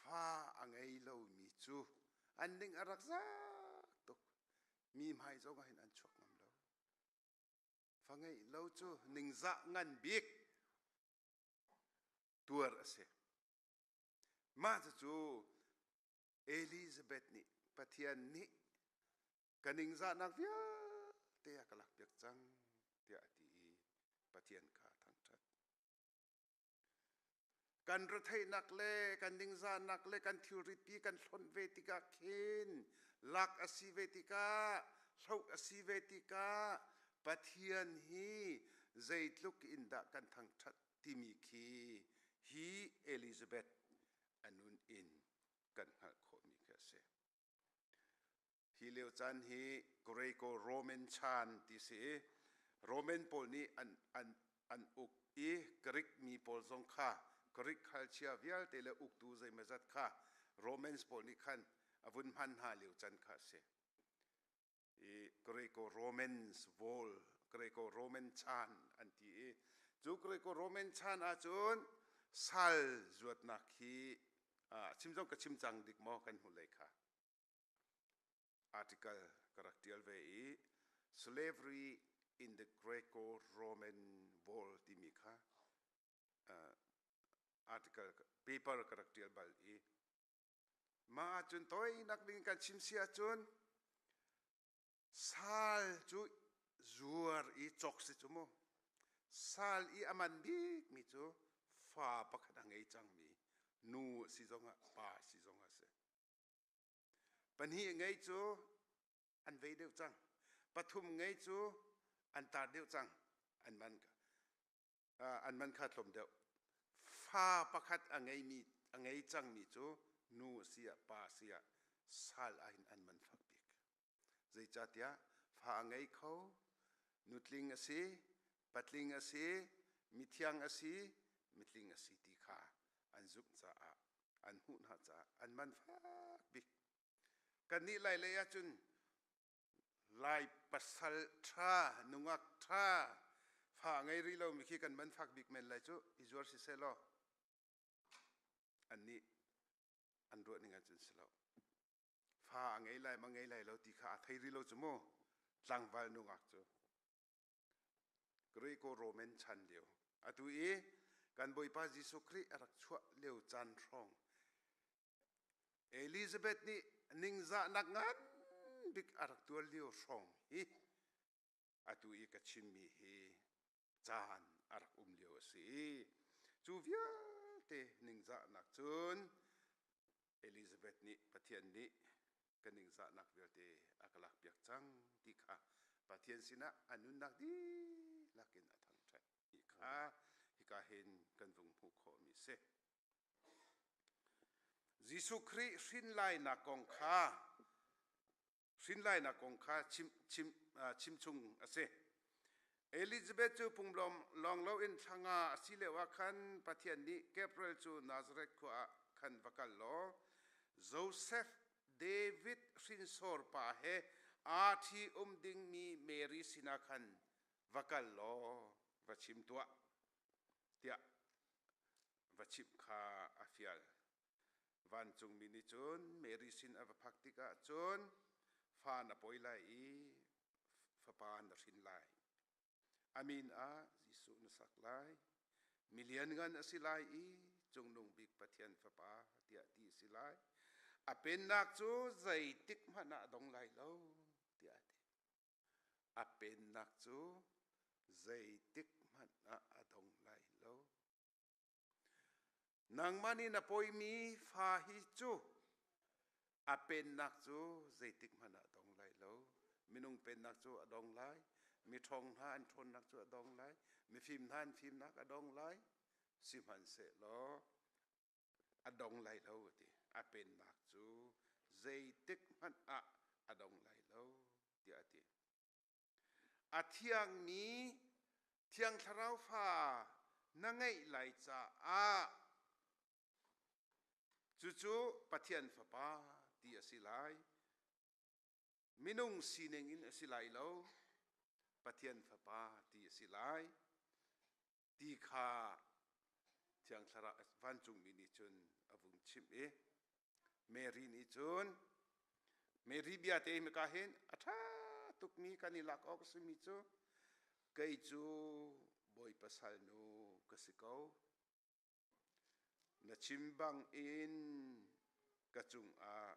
fa angai lo mi chu an ning arak za tok mi mai zong hin an chok ngam lo phangei lo chu ning za ngan bik tuar ase ma chu Elizabeth ni pathian ni kaning za nak via te akalak piak chang te ati pathian kha thang that kan ra thai nak le kan ning za nak le kan theory pi kan thon vetika khin lak asi vetika thok asi vetika pathian hi zaitluk inda kan thang that timi khi hi Elizabeth anun in kan hal kho mi ka se hi leo chan hi Greco Roman chan ti se Roman pol ni an uk Greek mi pol zong kha Greek culture vial te le uk tu zai mazat kha Romans pol ni khan avun man ha leo chan kha se Greco-Romans wall Greco-Roman chan an ti chu Greco-Roman chan a chun sal zuat na khi chimjong ka chimchang dik mo kan hulai kha article karaktial ve slavery in the Greco-Roman world ti mi kha article paper karaktial bal ma chun toy nak ding kan chim sia chun sal chu zuar chok si chu mo sal aman dik mi chu fa pakhat angai chang mi nu si zonga pa si zonga se pan hi ngai chu an vei deu chang pathum ngai chu an tar deu chang an man kha tlom deu fa pakhat angai chang mi chu nu sia pa sia sal an man phak bik zai chatia fa angai kho nutling asi patling asi mithiang asi mitling asi ti kha an zup cha an hu na cha an man phak bik kan ni lai le ya chun lai pasal tha nungak tha fa ngai ri lo mi khi kan man phak bik men lai chu izor si se lo an ni an ro ni nga chun se lo fa ngai lai ma ngai lai lo ti kha thai ri lo chu mo tlang wal nungak chu Greco-Roman chan leo atu kan boi pa Jesu Christ arak chua leo chan thong Elizabeth ni ningza nak ngan bik arak tual leo thong atu ka chimmi hi chan arak leo si chu via te ningza nak chun Elizabeth ni pathian ni kan ningza nak via te akalak piak chang ti kha pathian sina anun nak di lakin athang thai hi ka hen kan vung phu kho mi se Jesu Christ sin lai na kong kha chim chung ase Elizabeth chu punglom long lo in thanga asile wa khan pathian ni Gabriel chu Nazareth ko khan vakal lo Joseph David sin sor pa he athi ding mi Mary sina khan vakal lo vachim tua tia vachim kha afial van chung mini chun Mary sin avapaktika chun fa na poilai fa pan na sin lai amin Jesu na saklai million ngan asilai chung nung big pathian fa pa tia ti silai apen nak chu zai tik mana dong lai lo tia ti apen nak chu zai tik mana adong lai lo nang mani na poi mi fa hi chu apen nak chu zai tik mana adong lai lo minung pen nak chu adong lai mi thong han thon nak chu adong lai mi phim nak adong lai simhan se lo adong lai lo ti apen nak chu zai tik mana adong lai lo ti ati athiang mi thiang tharau pha nangai lai cha chu pathian fa pa ti asilai minung sineng in asilai lo pathian fa pa ti asilai ti kha thiang thara van chung mini chun avung chim Mary ni chun Mary bia te me ka hen atha tuk mi kanilak ok simi chu kai chu boi pasal nu kasikau na chimbang in kachung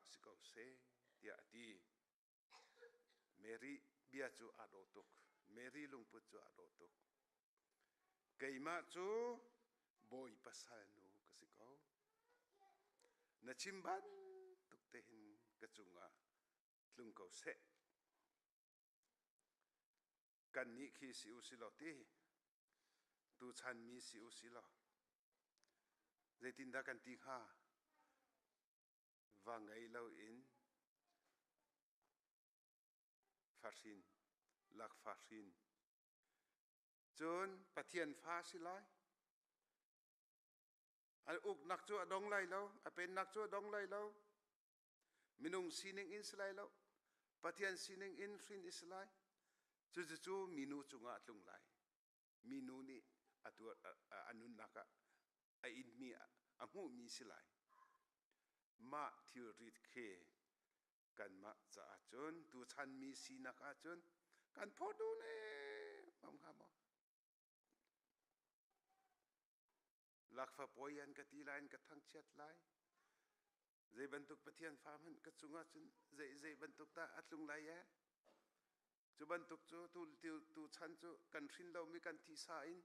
sikau se tia ti Mary bia chu adotuk Mary lungput chu adotuk kaima chu boi pasal nu kasikau na chimban tuk te hin kachunga tlungkau se kan ni khi si usilo ti tu chan mi si usilo zaitin da kan ti ha và ngai lo in farsin lak farsin chun pathian pha silai al uk nak chu adong lai lo apen nak chu adong lai lo minung sining in silai lo ปะเทียนสินิงอินฟรินอิสไลจูมีนูจุงอาตุงไลมีนูนี่อตัวอนุนักอินมีอมูมีสิไลมาทิวริดเคกันมาจะอาจนตัวฉันมีสีนักอาจนกันพอดูเน่มัมขามลักฟ้าปอยันกตีไลน์กทั้งเช็ดไลใจบรรทุกปะเทียนฟ้ามันกจุงอาจนใจบรรทุกตาอัดลุงไลแยจูบรรทุกจูตูฉันจูกันฟินเรามีกันทีสาอิน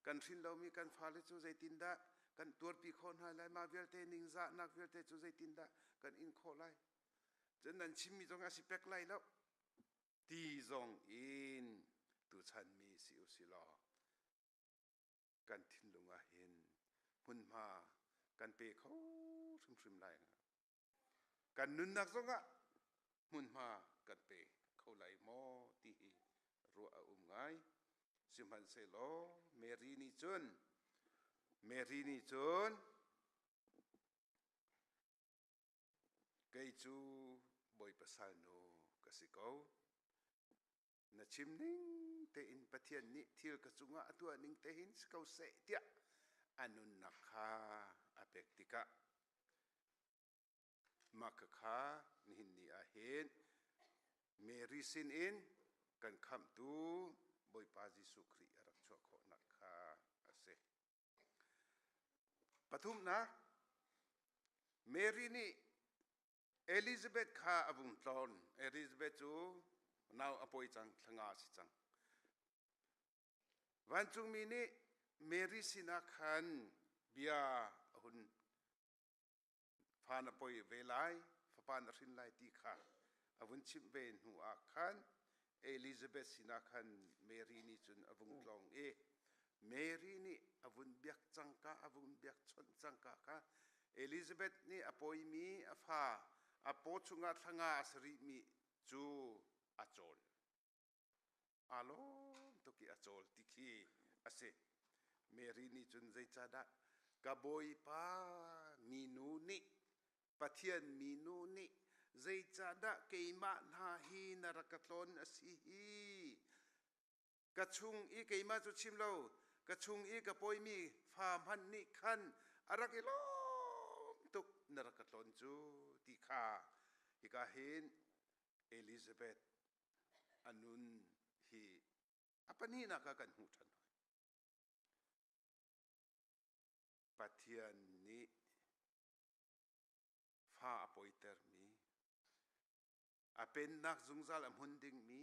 กันฟินเรามีกันฟ้าเลจูใจตินดากันตัวปีคนหายไลมาเวลเตนิงซานักเวลเตจูใจตินดากันอินโคไลจนนั้นชิมมีตรงอาศิเป็กไลแล้วตีจงอินตูฉันมีสิอุสิลอกันทิ้งลงอาเห็นพุ่นมากันเปเขาซึมไลกันนุนนักจงอ่ะพุ่นมากันเปเขาไลโมตีรัวไงสิมันเซโลเมรีนี่จนไกจูบอยภาษาโนกสิกาวนัชิมนิ่งเตอินปะเทียนนี่ที่กจุงะตัวนิ่งเตหินสกาวเสเตียอนุนักขาอเปกติกะมักขานินนี่อาเห็นเมริสินอินกันคำตูบอยปาจิสุครีรักชัวโคนักขาอาเซปฐุมนะเมรีนี่เอลิซาเบธข้าอบุมตอนเอลิซาเบธจูนาวอภัยจังทั้งอาสิจังวันจุงมีนี่เมรีสินาขันเบียหุ่นฟานอภัยเวลัยฟานรินไลตีข้าอวุนชิมเบนหัวขันเอลิซาเบธสินาขันเมรีนี่จุนอบุมตองเมรีนี่อวุนเบียกจังกะอวุนเบียกชนจังกะค่ะเอลิซาเบธนี่อภัยมีอฟ้าอโปชุงาทั้งอาสริมีจูอาโจลอาโลตุกิอาโจลติคีอาเซเมรีนี่จุนใจจัดะกะบอยปามีนูนี่ปะเทียนมีนูนี่ใจจัดะเกยมานาฮีนรักตลนอสิฮีกะชุงอีเกยมาจุชิมโลกะชุงอีกะปอยมีฟามันนี่คันอารักอิโลตุกนรักตลนจูติคาฮิกาเห็นเอลิซาเบธอนุนฮีอปนีนักกันหูทันปะเทียนนี้ฟ้าอภัยเตอร์มีอเป็นนักจุงซาลมุนดิงมี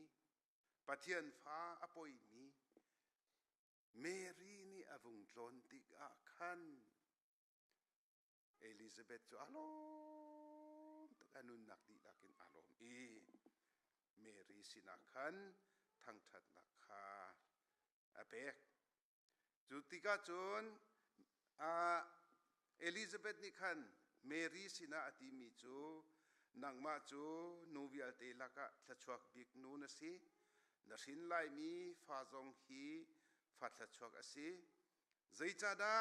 ปะเทียนฟ้าอภัยมีเมรีนี่อวุงตลนติกาคันเอลิซาเบธจูอาโลอนุนักดีลักินอารมณ์เมรีสินักขันทั้งทัดนักขาอเปกจุติกาจนเอลิซาเบธนี่ขันเมรีสินาอติมีจูนังมาจูนูวิอัลเตลักะทชวกบิกนูนสินสินไลมีฟาจงฮีฟัดทชวกอสิใจจัดา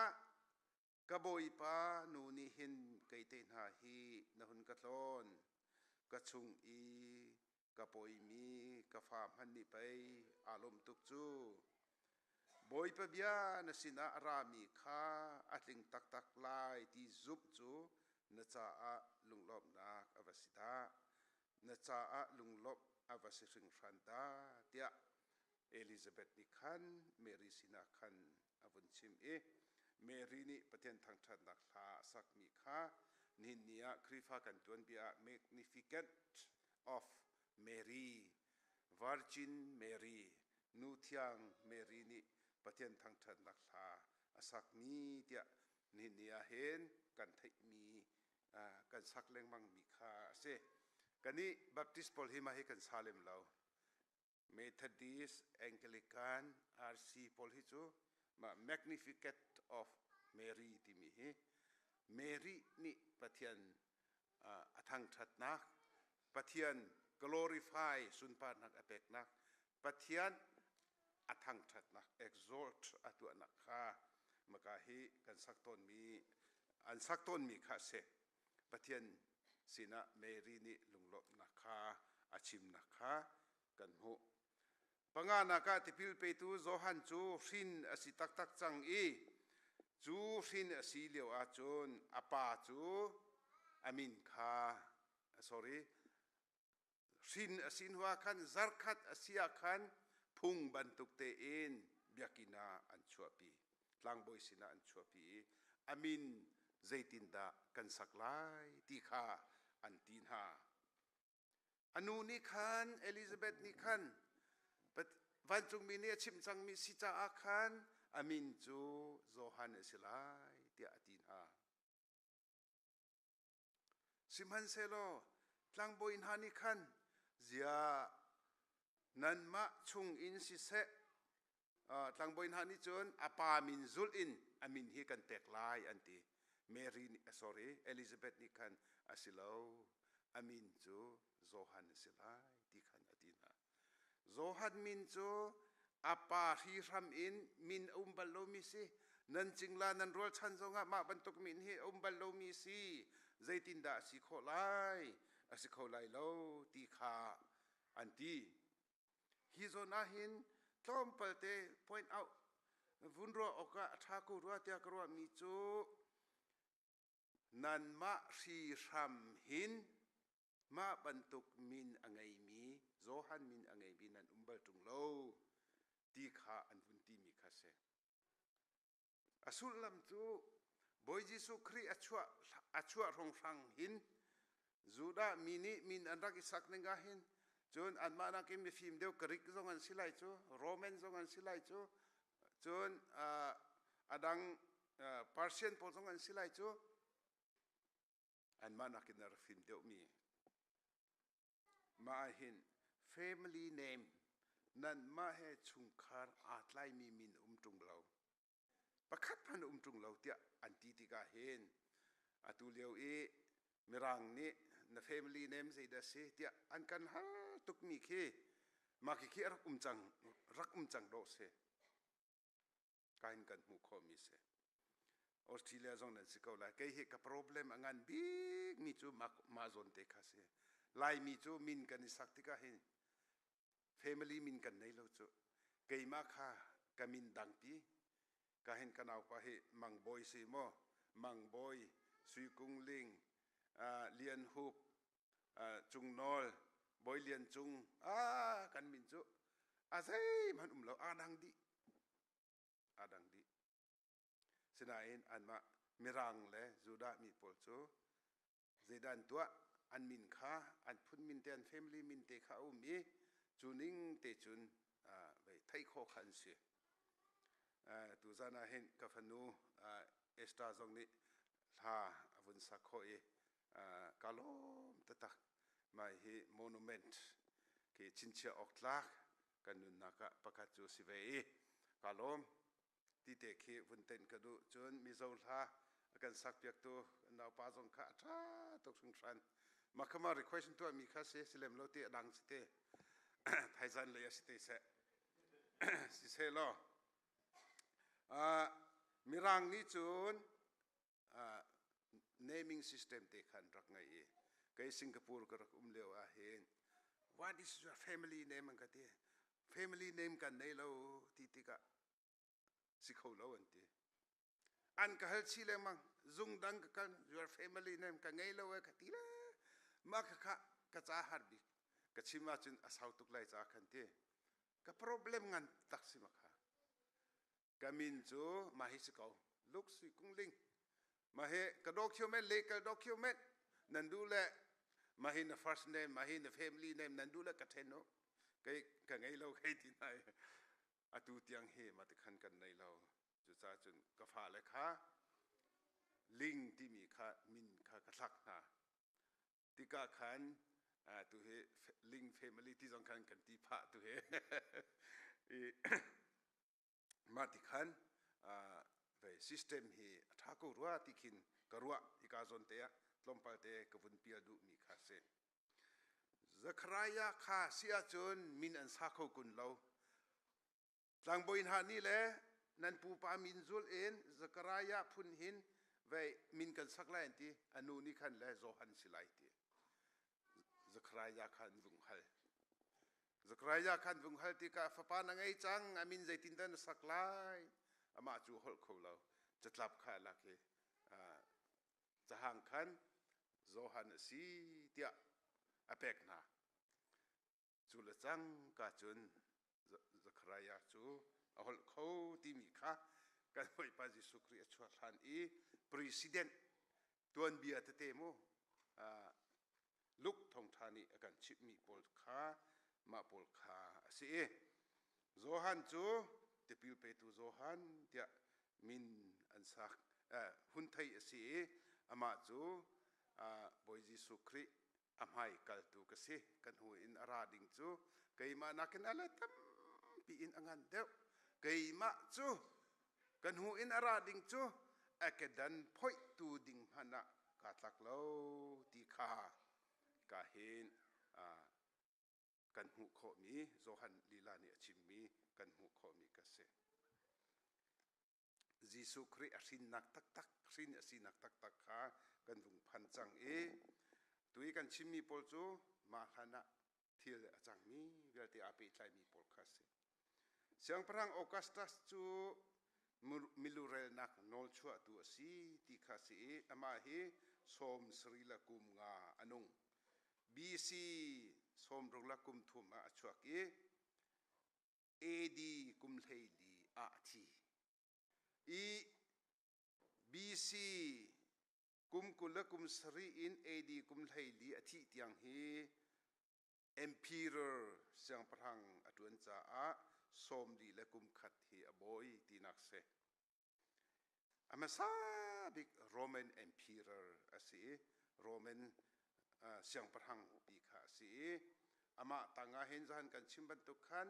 กะบอยปานูนี่หินไกเตนหาฮีนหุนกะตอนกะชุงอีกะบอยมีกะฟามหันนี่ไปอารมณ์ตุกจูบอยปะเบียนสินารามีข้าอัดลิงตักตักลายที่จุบจูนจ่าลุงลบนักอวสิตานจ่าลุงลบอวสิริงฟันตาเตียเอลิซาเบธนี่ขันเมรีสินาขันอวุนชิมเมรีนี่ประเทศทางชาตินักลาสักมีค่านินเนียคริฟากันตัวนเบีย magnificent of Mary Virgin Mary นูเทียงเมรีนี่ประเทศทางชาตินักลาสักมีเดียนินเนียเห็นกันไทยมีกันสักเล่งมังมีค่าเสกันนี้บัพติสต์พอลฮิมาให้กันซาเลมเราเมทอดิสแองเกลิกันอาร์ซีพอลฮิจูmagnificent of Mary ที่มีMaryนี่ประเทียนทางชัดนักประเทียน glorify สุนปานักอเปกนักประเทียนทางชัดนัก exalt ตัวนักข้ามกาฮีกันสักต้นมีอันสักต้นมีข้าเสประเทียนสินะ Mary นี่ลุงลบนักข้า อาชิมนะคะกันหูปังานากาติพิลเปตูโจฮันจูฟินอสิตักจังอีจูฟินอสิเลียวอาจูนอาปาจูอามินคา sorry ฟินอสินหัวขันซาร์คัดอสิอาขันพุงบันตุกเตอินเบียกินาอันชัวปีลังบอยสินาอันชัวปีอามินเจตินดากันสักไลตีขาอันตีนหาอนูนิคันเอลิซาเบธนิคันวันจุงมีเนี่ยชิมจังมีสิจ้าอาคันอามินจูโจฮันเอสิไลตีอันตีนหาสิมันเซโลลังบอยฮานิคันเจียนันมาชุงอินสิเซลังบอยฮานิจนอาปามินซุลอินอามินฮีกันเตกไลอันตีเมรีsorry เอลิซาเบธนิคันอาสิโลอามินจูโจฮันเอสิไลตีคันอันตีนหาโจฮันมินจูอาปาฮีรัมอินมินบัลโลมิซีนันจิงลานันรัวชันจงะมาบรรทุกมินฮีบัลโลมิซีใจตินดาสิโคไลสิโคไลโลตีขาอันตีฮิโซนาหินทอมเปเต point out วุนรัวอกะทากุรัวเตียกรัวมิจูนันมาชีรัมหินมาบรรทุกมินอังไงมีโจฮันมินอังไงมีนันบัลตุงโลตีขาอันวุนตีมีคาเซอสุลัมจูบอยจิสุครีอัชวะรองฟังหินจูดามินิมินอันรักอิสักนึงกาหินจนอันมานักมีฟิล์มเดียวกริกจงอันสิไลจูโรแมนจงอันสิไลจูจนอดังปาร์เซียนพอจงอันสิไลจูอันมานักนารฟิล์มเดียวมีมาหิน family name นั่นมาให้ชุงคาร์อาตไลมีมินจุงเราประคัดพันจุงเราเตียอันตีติกาเห็นอาตุเลียวมีรังนี้ใน family name ใจได้เสียเตียอันกันฮะตุกมีขี้มาขี้รักจังโดเสการกันหูคอมีเสออสเตรเลียจงนั้นสิเขาไล่แกเหตุกับ problem งานบิ๊กมีจูมาจนเตะคาเสไล่มีจูมินกันนิสักติกาเห็น family มินกันในเราจูแกมาค่ะกามินดังปีกาเห็นกันเอาไปมังบอยสิโมมังบอยสุยกุงลิงเลียนฮุบจุงนอลบอยเลียนจุงกันมินจูอาศัยมันเราอาดังดีสนาเอ็นอันมามิรังเลยจูดามีปอลจูเจดันตัวอันมินข้าอันพุ่นมินเตียน family มินเตข้ามีจูนิงเตจุนไปไทยโคขันเสียตูจานาเห็นกับฟันูเอสตาจงนี้ลาวุนสักโคกาลมตะตักมาฮีโมนูเมนต์ที่ชินเชียออกลักกันนุนนักประกาศจูสิเวกาลมที่เตะขีวุนเต็นกระดูจนมีโซลากันสักเปียกตัวนาปาจงข้าท้าตกสงสารมาขมารีเควสตัวมีข้าเสียสิเลมโลเตดังสิเตไทยจันเลยสิเตเสสิเสลมีรังนี้จูนnaming system เตขันรักไงก็สิงคโปร์ก็รักเลวเห็น what is your family name มันก็เต family name กันในเราที่ติกะสิเขาเราอันก็เฮลชีเลมังจุงดังกัน your family name กันไงเราก็ตีละมาค่ะก็จะหาบิก็ชิมาจุนอาสาวตุกไลจากกันเตก็ problem งันตักสิมาค่ะก็มินจูมาฮิสเขาลูกสุกุงลิงมาเฮก็ document legal document นั่นดูแลมาเฮน first name มาเฮน family name นั่นดูแลก็เทนโนก็ไงเราใครที่ไหนอาตูเตียงเฮมาติขันกันในเราจุดซาจุนก็ฝ่าเลยค่ะลิงที่มีค่ะมินค่ะกระลักนะที่กาขันตัวเฮลิง family ที่สำคัญกันที่พระตัวเฮมาติขันไป system เฮถ้ากูรัวที่ขินกรัวที่กาจนเตะลมปาเตะกบุนเปียดูมีค่ะเสจะใครยาค่ะเสียจนมินอันสักเขากุนเราหลังบอยหานี่แหละนั่นปูปามินซุลเอ็นจะกรายาพุนหินไว้มินกันสักแลนตีอนุนี่ขันและโจฮันสิไลตีจะ zakraya khan vung hal zakraya khan vung hal tika fapa na ngai chang amin zaitin dan saklai ama chu hol kholau chatlap kha la ke chahang khan zohan si tia apek na chu la chang ka chun zakraya chu ahol kho ti mi kha kan hoi pa jisu kri achwa than I president tuan bia te te mo luk thong thani akan chip mi pol kha ma pol kha si zohan chu te pil pe tu zohan tia min an sak hun thai si ama chu boy jisu kri amhai kal tu ka si kan hu in ara ding chu keima nakin ala tam pi in angan deu keima chu kan hu in ara ding chu akadan phoi tu ding hana ka tlak lo ti kha ka hin kan hu kho mi zohan lila ni achim mi kan hu kho mi ka se jisu kri asin nak tak tak sin asin nak tak tak kha kan vung phan chang tui kan chim mi pol chu ma khana thil achang mi velti api tlai mi pol kha se siang parang augustus chu milurel nak nol chua tu si ti kha si ama hi som sri la kum nga anung bc som rong la kum thum a chua ki ad kum thei li a thi I bc kum kula kum sri in ad kum thei li a thi tiang hi emperor siang parang atun cha a som di la kum khat hi a boy tinak se amasa big roman emperor asi roman siang parang pi kha si ama tanga hen jan kan chimban tu khan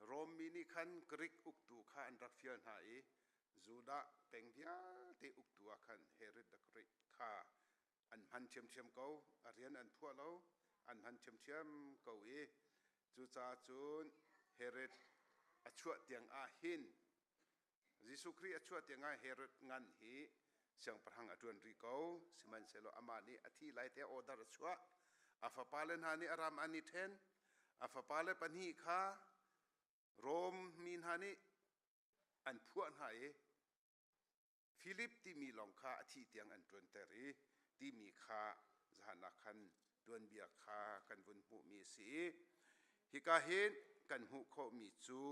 rom mini khan greek uktu kha an rafian hai juda pengbia te uktu khan herod the great kha an han chem chem ko arian an phua lo an han chem chem ko chu cha chun herod achua tiang a hin jisu kri achua tiang a herod ngan hi siang parhang atun ri ko siman selo amani athi lai te order achua afa palen hani aram ani then afa pale panhi kha rom min hani an phuan hai philip ti mi long kha athi tiang an tun teri ti mi kha jana khan tuan bia kha kan vun pu mi si hi ka hin kan hu kho mi chu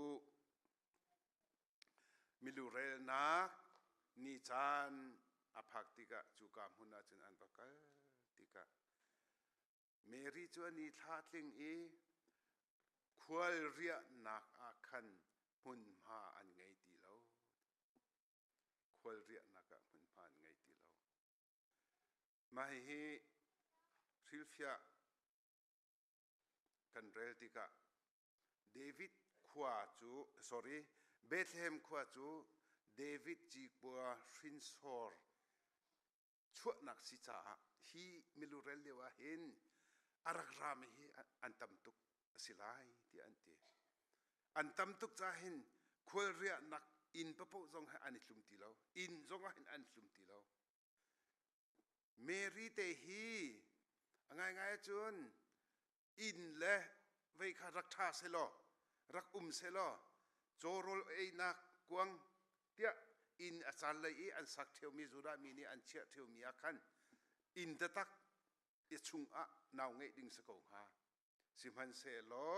milurel na ni chan aphak tika chu kam huna chen an bakal tika mary chu ni tha tling khwal ria nak a khan hun ma an ngai ti lo khwal ria nak a hun ma an ngai ti lo mai hi silfia kan rel tika david khwa chu sorry bethlehem khwa chu david chi kwa shinsor chuat nak si cha hi milurel lewa hin aragram hi antam tuk silai ti anti antam tuk cha hin khol ria nak in papo jong ha ani tlum ti lo in jong hin an tlum ti lo mary te hi angai ngai chun in le vei kha rak tha se lo rak se lo chorol ei nak kuang tia in achal lai an sak theu mi zura mi ni an chia theu mi akhan in ta tak e chung a naw ngei ding sa ko ha simhan se lo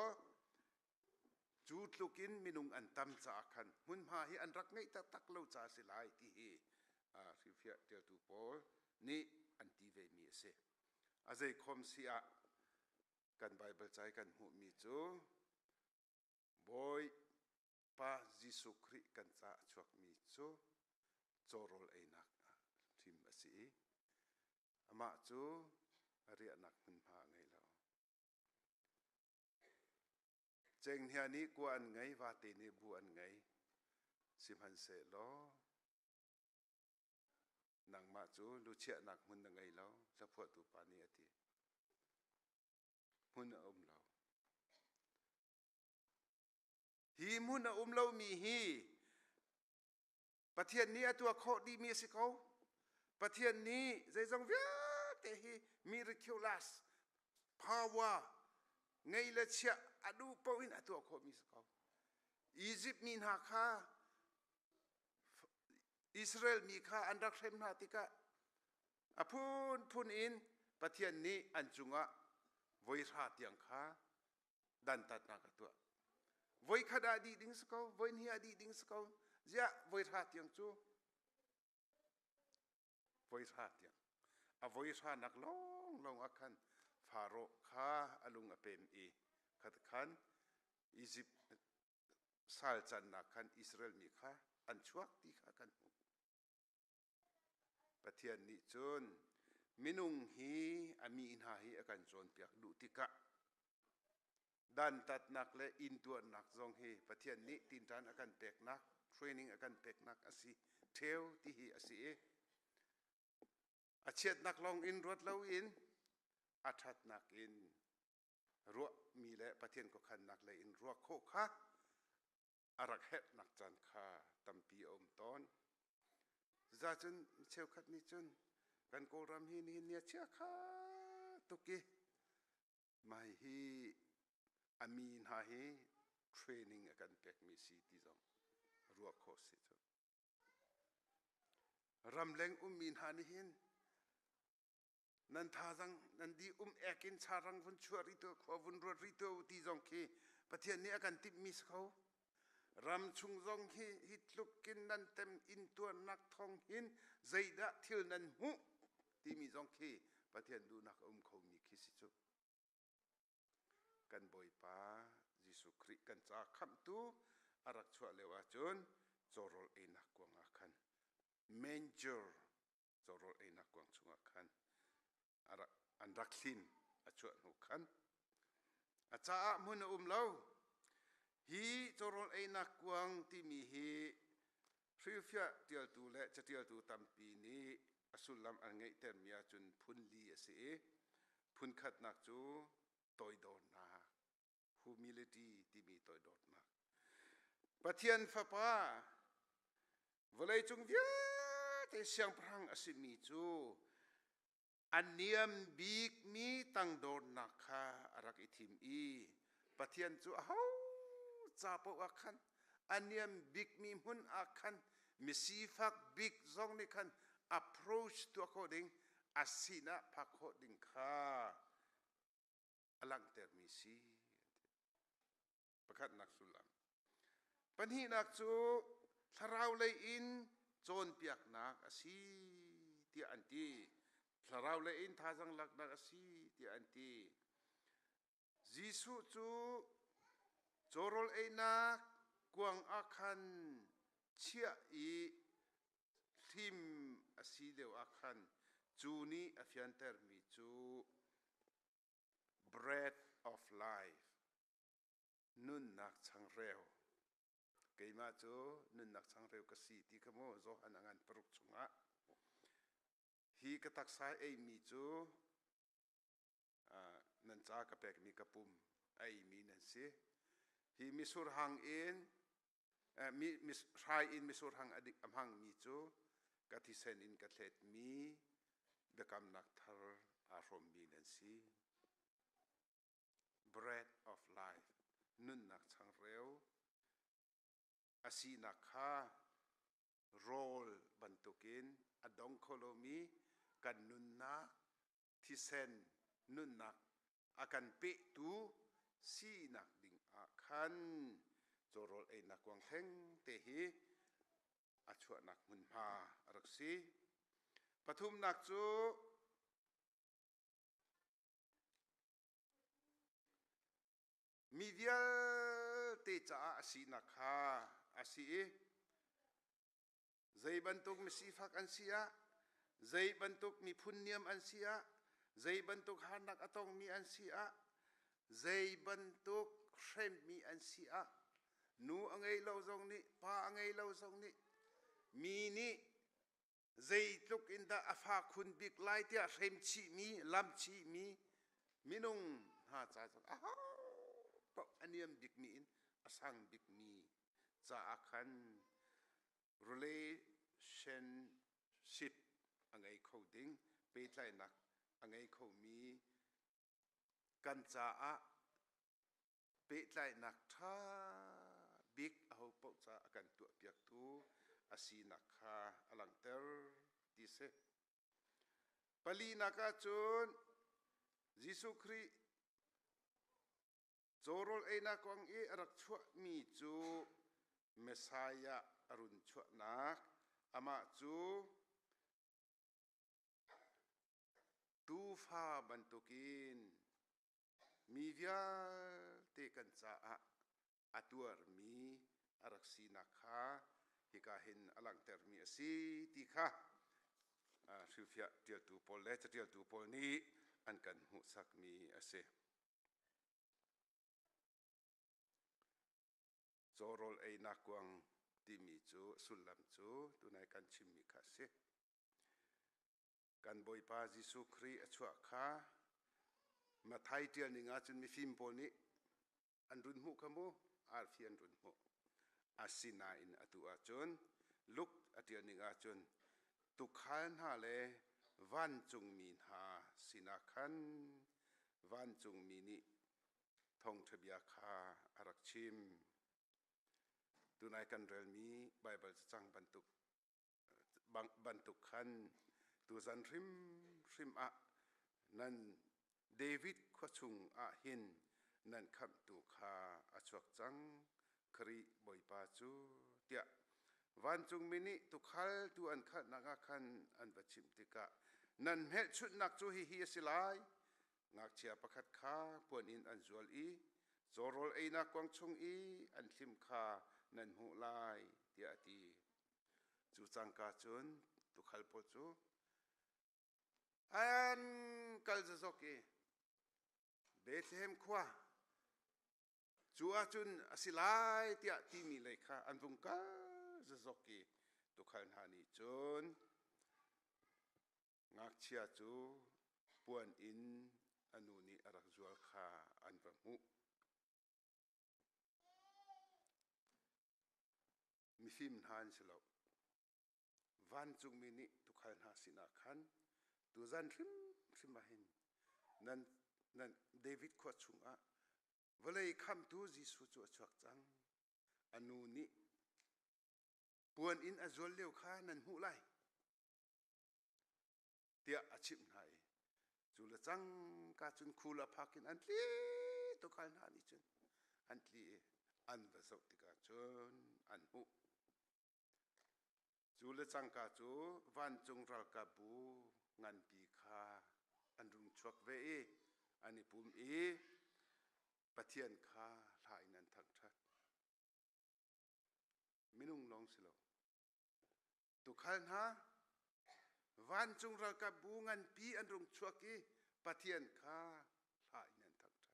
chu tlukin minung an tam cha khan hun ma hi an rak ngei ta tak lo cha se lai ti hi fi fia tel tu pol ni an ti ve mi se azai khom sia kan bible chai kan hu mi chu boy pa jisu kri kan cha chuak mi chu chorol ei nak thim asi ama chu ria nak hun pha ngai lo cheng hia ni ku an ngai wa te ni bu an ngai simhan se lo nang ma chu lu chia nak hun na ngai lo sa phua tu pa ni ati hun lo hi mun na lo mi hi pathian ni atua kho di mi si ko pathian ni zai jong via te hi miraculous ภาวะไงละเชียอดูปวินอตัวโคมิสเขาอียิปต์มีนาคาอิสราเอลมีข้าอันรักเทมนาติกะอพูนอินประเทศนี้อันจุงะวิราตยังข้าดันตัดนักตัววิขดาดีดิ้งสกาววิเฮียดีดิ้งสกาวเจ้าวิราตยังจูวิราตยังวิราตนักลงอาคันฟาโรข้าอลุงอเปมอีขัดขันอียิปต์ซาลจันนักขันอิสราเอลมีข้าอันชวกที่ข้ากันประเทศนี้จนมินุงฮีอามีอินหาฮีอาการจนเปียกดุติกะดันตัดนักและอินตัวนักจงฮีประเทศนี้ตินทันอาการเปียกนักเทรนนิ่งอาการเปียกนักอาศัยเทวที่ฮีอาศัยอาเชียดนักลองอินรถเล่าอินอาทัดนักอินรัวมีและประเทศก็ขันนักเลยอินรัวโคข้าอารักเฮนักจันข้าตั้มปีอมตอนจาจุนเชี่ยวขัดมีจุนกันโกรำฮีนี่เนี่ยเชื่อข้าตุกี้ไม่ฮีอามีนหาฮีเทรนนิ่งกันเป็กมีสีที่จงรัวโคสิจงรำเล็งมีนหานี่หินนันท่าจังนันดีเอกินชารังวันชัวริโตขวาวันรัวริโตที่จงคีประเทศนี้กันติดมิสเขารำชุงจงฮีฮิตลุกกินนันเต็มอินตัวนักทองหินใจดะทิลนันหูที่มีจงคีประเทศดูนักเขามีคิสิจุกันบ่อยป้ายิสุคริกันจากคำตูอารักชัวเลวาจนจอรอลเอนักกวางอาคันเมนเจอร์จอรอลเอนักกวางชุงอาคันอันรักลินอาชัวนุคันอาจารย์มุนเล่าฮีจอรอลเอนักกวางที่มีฮีทริฟยาเตียลตูและจะเตียลตูตั้มปีนี้สุลลัมอันไงเตมีอาจุนพุนลีเสียพุนขัดนักจูตอยดอนนา humility ที่มีตอยดอนนักปะเทียนฟ้าป้าวลัยจงเวียแต่เสียงพรังอสิมีจูอันเนียมบีกมีตั้งดอนนักค่ะรักอิทิมอีปะเทียนจูเฮาจ่าปวักขันอันเนียมบิ๊กมีหุ่นอาคันมิสีฟักบิ๊กซองนี่คัน approach ตัวเขาดิ่งอาศินะพักเขาดิ่งค่ะอลังเตอร์มิสีประคัดนักสุลัมปัญหานักจูทาราวเลยอินโจนเปียกนักอาศิที่อันที่ทาราวเลยอินท่าจังลักนักอาศิที่อันที่ยิสุจูโจรลเอนักกวางอาคันเชียอีทิมอาศิเลวอาคันจูนี่อฟิอันเตอร์มิจู bread of life นุ่นนักชังเร็วเกี่ยมาจูนุ่นนักชังเร็วกษีที่ขโมยโจหันงานปรุกชงะฮีกตักสายเอมีจูนันจากระเปกมีกระปุ่มไอมีนันสิฮีมิสุรหังอินมิสชายอินมิสุรหังอดิกอัมหังมีจูกะทิเซนอินกะเทตมีเบกำนักทารอารมณ์มีนันสิ bread of life นุ่นนักชังเร็วอาศีนักข้าโรลบันตุกินอดองโคโลมีกันนุ่นนักที่เซนนุ่นนักอากันเปตูสีนักดิ่งอาคันโจโรลเอนักวังเทงเตหีอาชวนักมุนพารักษีปฐุมนักจูมีเดียเตจ่าอาศีนักข้าอาศีใจบรรทุกมีสีฟักอันเสียใจบรรทุกมีพุนเนียมอันเสียใจบรรทุกหานักอตองมีอันเสียใจบรรทุกเชมมีอันเสียนูอังไงเล่าทรงนี้ป้าอังไงเล่าทรงนี้มีนี่ใจทุกอินดาอฟาคุณบิกไลเตียเชมชีมีลำชีมีมินุงหาจ่าจังอ้าวปะอันนี้มบิกมีอินอสังบิกมีจ่าคันrelationship อังไงเขาดิ้งเปิดไลนักอังไงเขามี กันจ้าเปิดไหลนักท่าบิ๊กเอาปกจ้ากันตัวเปียกตูอาศีนักคาอลังเตอร์ดิเซปลีนักจุนยิสุคริโจรลเอนักวังรักชั่วมีจูเมสายาอรุณชั่วนักอามาจูตูฟ้าบรรทุกินมีวิญเตกันจ้าอัตวรมีรักศีนักขาฮิกาเห็นอลังเตอร์มีสีติค่ะสิฟยาเดียวตูปอลเลจะเดียวตูปอลนี้อันกันหุสักมีเสโจรลเอนักวังที่มีจูสุลลัมจูตุนัยกันชิมมิคาเสกันบอยปาจิสุครีอชัวขามาไทยเดียวนิงาจนมีฟิล์มปอนี้อันรุนหุขโมอาร์ฟีอันรุนหุอาศินาอินอตุอาจนลุกอเดียวนิงาจนตุขันหาเลวันจุงมีนหาสินาขันวันจุงมีนิทองทบียคาอารักชิมตุนายกันเรลมีไบเบิลจังบรรทุกขันตุจันริมนั้นเดวิดขวชุงหินนั้นขับตุขาอชวกจังครีบอยปาจูเตียวันจุงมินิตุขัลตุอันขัดนักขันอันประชิมติกะนั้นเหตุชุดนักจูฮิสิลายนักเชียประคัดขาปวนอินอันจวลอีโจรลเอนักวังชงอีอันทิมขานันหูลายเตียตีจูจังกาจุนตุขัลปจูอันกัลจะสกีเบธเลมขวาจูอาจุนสิลายเตียตีมีเลยค่ะอันฟุงกัลจะสกีตุขัลหานิจุนงักเชียจูปวนอินอนุนีอรักจวลขาอันประมุมีฟิล์มทานสิลาววันจุงมินิตุขันหาสินาขันตัวจันริมมาเห็นนั่นเดวิดขวดชุงเวลาคำตัวจิสุจวดชวักจังอนุนีปวนอินอจวลเลี้ยวขานั่นหูไลเตียอาชิมไหนจุลจังกาจุนคูลาพักินอันลีตุขันหานิจุนอันลีอันประสบติกาจุนอันหูจูเลจังกาจูวันจงรัลกาบูงันปีคาอันรุงชวกเวอันนี้ปุ่มปะเทียนคาลายนันทังทัดมินุงลองสิโลตุขันฮะวันจงรัลกาบูงันปีอันรุงชวกปะเทียนคาลายนันทังทัด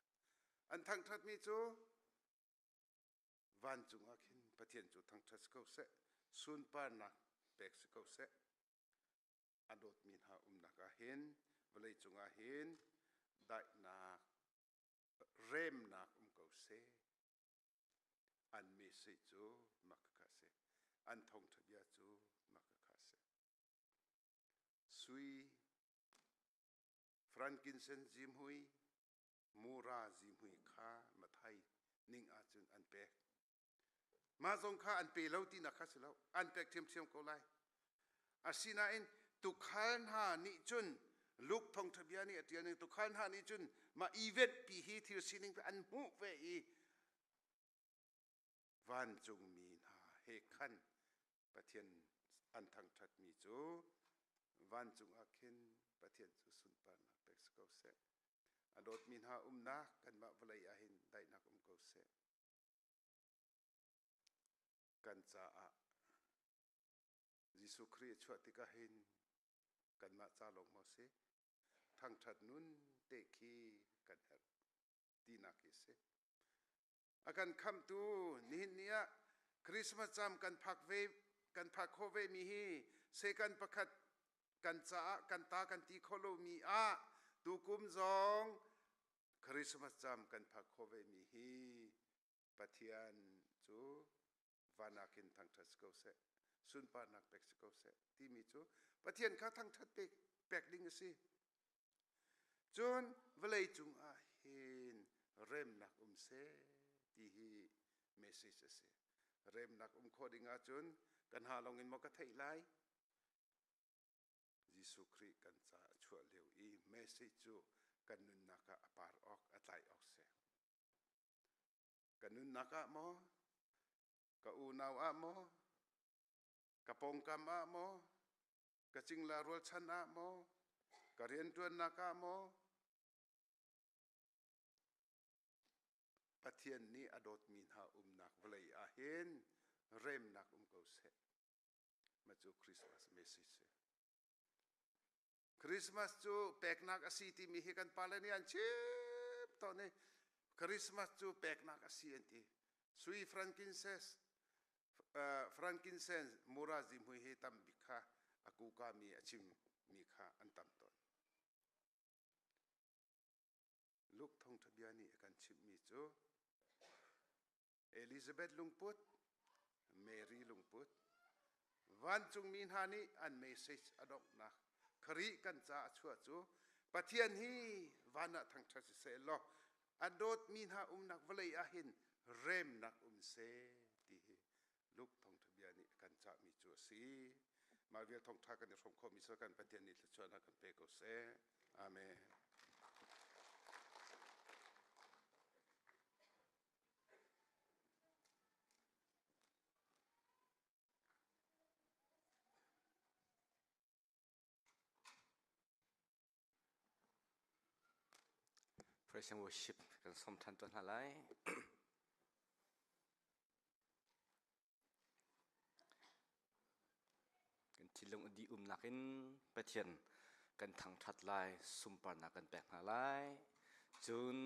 อันทังทัดมีจูวันจงอาคินปะเทียนจูทังทัดสกาวเสสุนปานักเปกสกาวเสอดดมีหานักเห็นเวลาจงอาเห็นได้นักเริ่มนักกาวเสอันมีสิจูมักกาเสอันทองทบียจูมักกาเสสุยฟรังกินเซนจิมหุยมูราจิมหุยข้ามาไทยนิ่งอาจุนอันเปกมาทรงข้าอันเปล่าที่นักข้าสิแล้วอันเปกเทียมก็ไล่อาศินาอินตุขันหานิจุนลูกทองทบียนี่เดียนึงตุขันหานิจุนมาอีเวตปีฮีที่สินิงอันหูเวอีวันจงมีนาเฮขันปะเทียนอันทางทัดมีจูวันจงอาคินปะเทียนจูสุนปานักเปกสกาวเสอดดมีนานักกันมาเวลาอาหินได้นักกาวเสกันจ้ายิสุคริสต์ชวติกาเห็นกันมาจ้าลงมาเสทางทัดนุนเตคีกันเฮตีนักเสอาการคำตูนี่เนียคริสต์มาสจำกันพักเวกันพักโคเวมีฮีเสกันประคัดกันจ้ากันตากันตีโคโลมีตูกุมจองคริสต์มาสจำกันพักโคเวมีฮีปะเทียนจูวานาคินทางทัศกาวเสสุนปานักเปกสกาวเสที่มีจูปะเทียนข้าทางทัดเปกดิงสิจนเวลาจุงอาเห็น rem nak se ti hi message ase rem nak khodinga chun kan ha longin mo ka thei lai Jesu Christ kan cha chua leu I message chu kanun naka apar ok atlai ok se kanun naka mo ka unaw a mo ka pongkam a mo ka chingla rol chan a mo ka rian tuan naka mo pathian ni adot min ha nak vlai a hen rem nak ko se ma chu Christmas message se Christmas chu pek nak asi ti mi he kan palani an chip to ne Christmas chu pek nak asi anti sui frankincense murazi hui he tam bikha aku ka mi achim mi kha an tam ton luk thong thabiani kan chip mi chu Elizabeth lungput Mary lungput van chung min hani an message adok na khari kan cha chua chu pathian hi vana thang tha se lo adot min ha nak vlai a hin rem nak se ti luk thong thabiani kan cha mi chu si ma vel thong tha kan rom kho mi so kan pathian ni chua na kan pe ko se amen Praise and worship กันสมทันตัวอะไรกันที่ลงอดีนักินไปเทียนกันทางทัดลายสุมปานักกันแปลกอะไรจน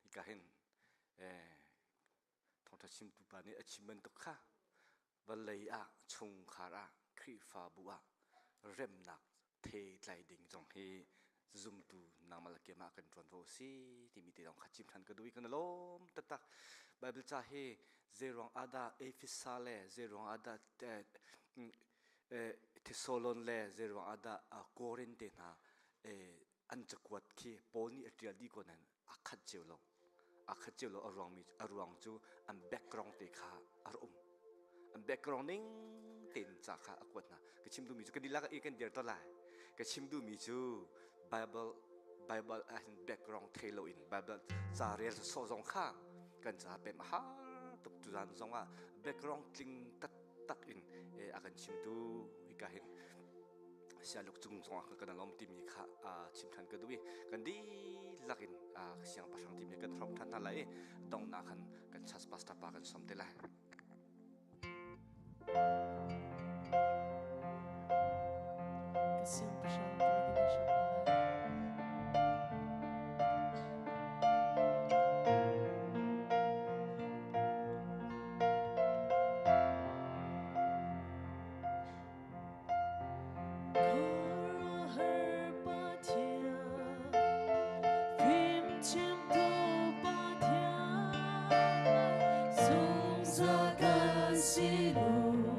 อีกเห็นทองทัดชิมตุปานี่ชิมมันตุกค่ะวันเลยอะชงขาระครีฟาบัวเริ่มหนักเทใจดิ่งจงให้zoom tu nang malaki ma kan tron vo si timiti dong khachim than ka dui kan lom tatak bible cha he zerong ada efisale zerong ada Thessalon le zerong ada Corinth na anchakwat ki poni atrial di konan akhat chelo arwang chu am background te kha arum am backgrounding tin cha kha akwat na kachim du mi chu kadila ka ikan der to lai kachim du mi chu Bible as in background thelo in Bible cha real so zong kha kan cha pe ma ha tuk tu zan zong a background ting tak in akan chim tu ka hin sia luk chung zong ka kan lom ti mi kha chim than ka dui kan di lakin siang pasang ti mi kan throm than lai dong na kan chas pasta pa kan som te lai Kasih pasang tumigil siya lahat. Sung sa kan si lu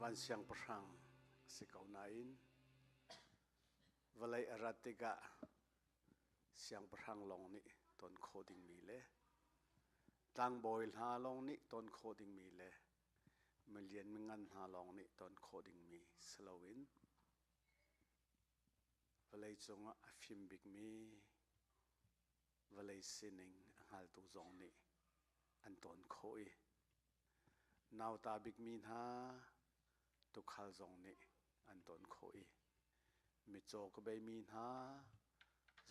กันเสียงประชังสิเกาหนาอินเวลาอรัติกะเสียงประชังลงนี่ต้นโคดิ้งมีเลยตั้งบอยหาลงนี่ต้นโคดิ้งมีเลยมาเรียนมึงงันหาลงนี่ต้นโคดิ้งมีสโลวินเวลาจงอ่ะฟิมบิกมีเวลาสินิงหัลตุจงนี่อันต้นโคอีนาวตาบิกมีหาตุกขัลจงนี่อันต้นโคอีมิโจกเบมีหา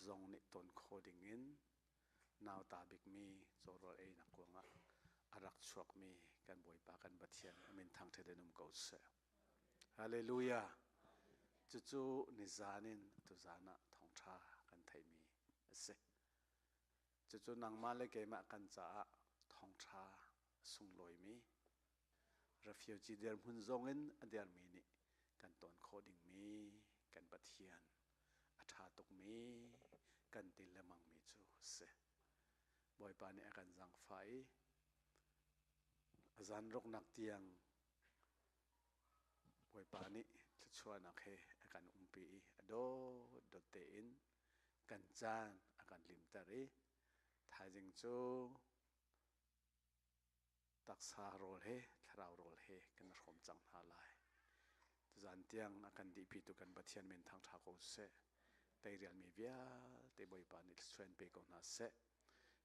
จงนี่ต้นโคดิ้งอินนาวตาบิกมีโจรเอนักกวงอ่ะอารักชวกมีกันบอยปากันบัดเทียนมินทางเทเดนุมเกาเสฮาเลลูยาจู่ๆนิจานินตุจานะทองชากันไทยมีเสจู่ๆนางมาเลเกมากันจ้าทองชาสุงลอยมีrefugee เดียร์มุนจงอินเดียร์มีนี่กันต้นโคดิ้งมีกันบัดเทียนอาชาตุกมีกันติลมังมีจู่เสบอยปานี่กันจังไฟอาจารย์รกนักเตียงบอยปานี่จะชวนนักเฮกันปีโดเตอินกันจานกันลิมตารีท้ายจิงจูตักษาโรลเฮทราวโรลเฮกันรวมจังหาลายอาจารย์เตียงกันดีพิตุกันบัดเทียนเมนทางทาโกเสเตเรียลมีเวียเตบอยปานี่ชวนไปก่อนนะเส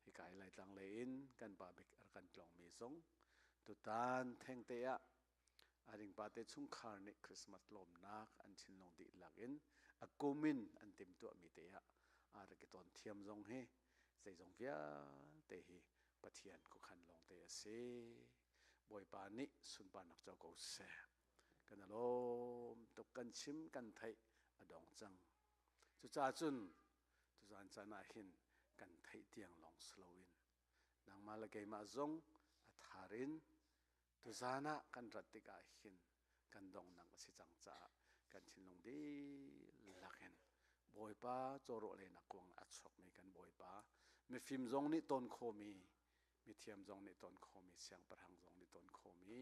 ฮิกายไล่ตังเลอินกันบาบิกกันกลองมีซงตุตานเทงเตียอาริงปาเตชุงคาร์นิคริสต์มาสลมนักอันชินลงดีลักอินอากูมินอันเต็มตัวมีเตียอาร์กิตอนเทียมซงเฮใส่ซงเวียเตฮีปะเทียนกุขันลงเตียเซบอยปานิสุนปานักเจ้ากูเสกันลมตกกันชิมกันไทยอดองจังจุจ้าจุนจุจานจานาหินกันไทยเตียงลองสโลวินนางมาละเกมาซงอัฐารินตุจานะกันรัตติกาหินกันดองนางสิจังจ้ากันชินลงดีลักเห็นบอยป้าโจโรเลนักกวงอัดชกมีกันบอยป้ามีฟิล์มซงนี่ต้นโคมีมีเทียมซงนี่ต้นโคมีเสียงประหังซงนี่ต้นโคมี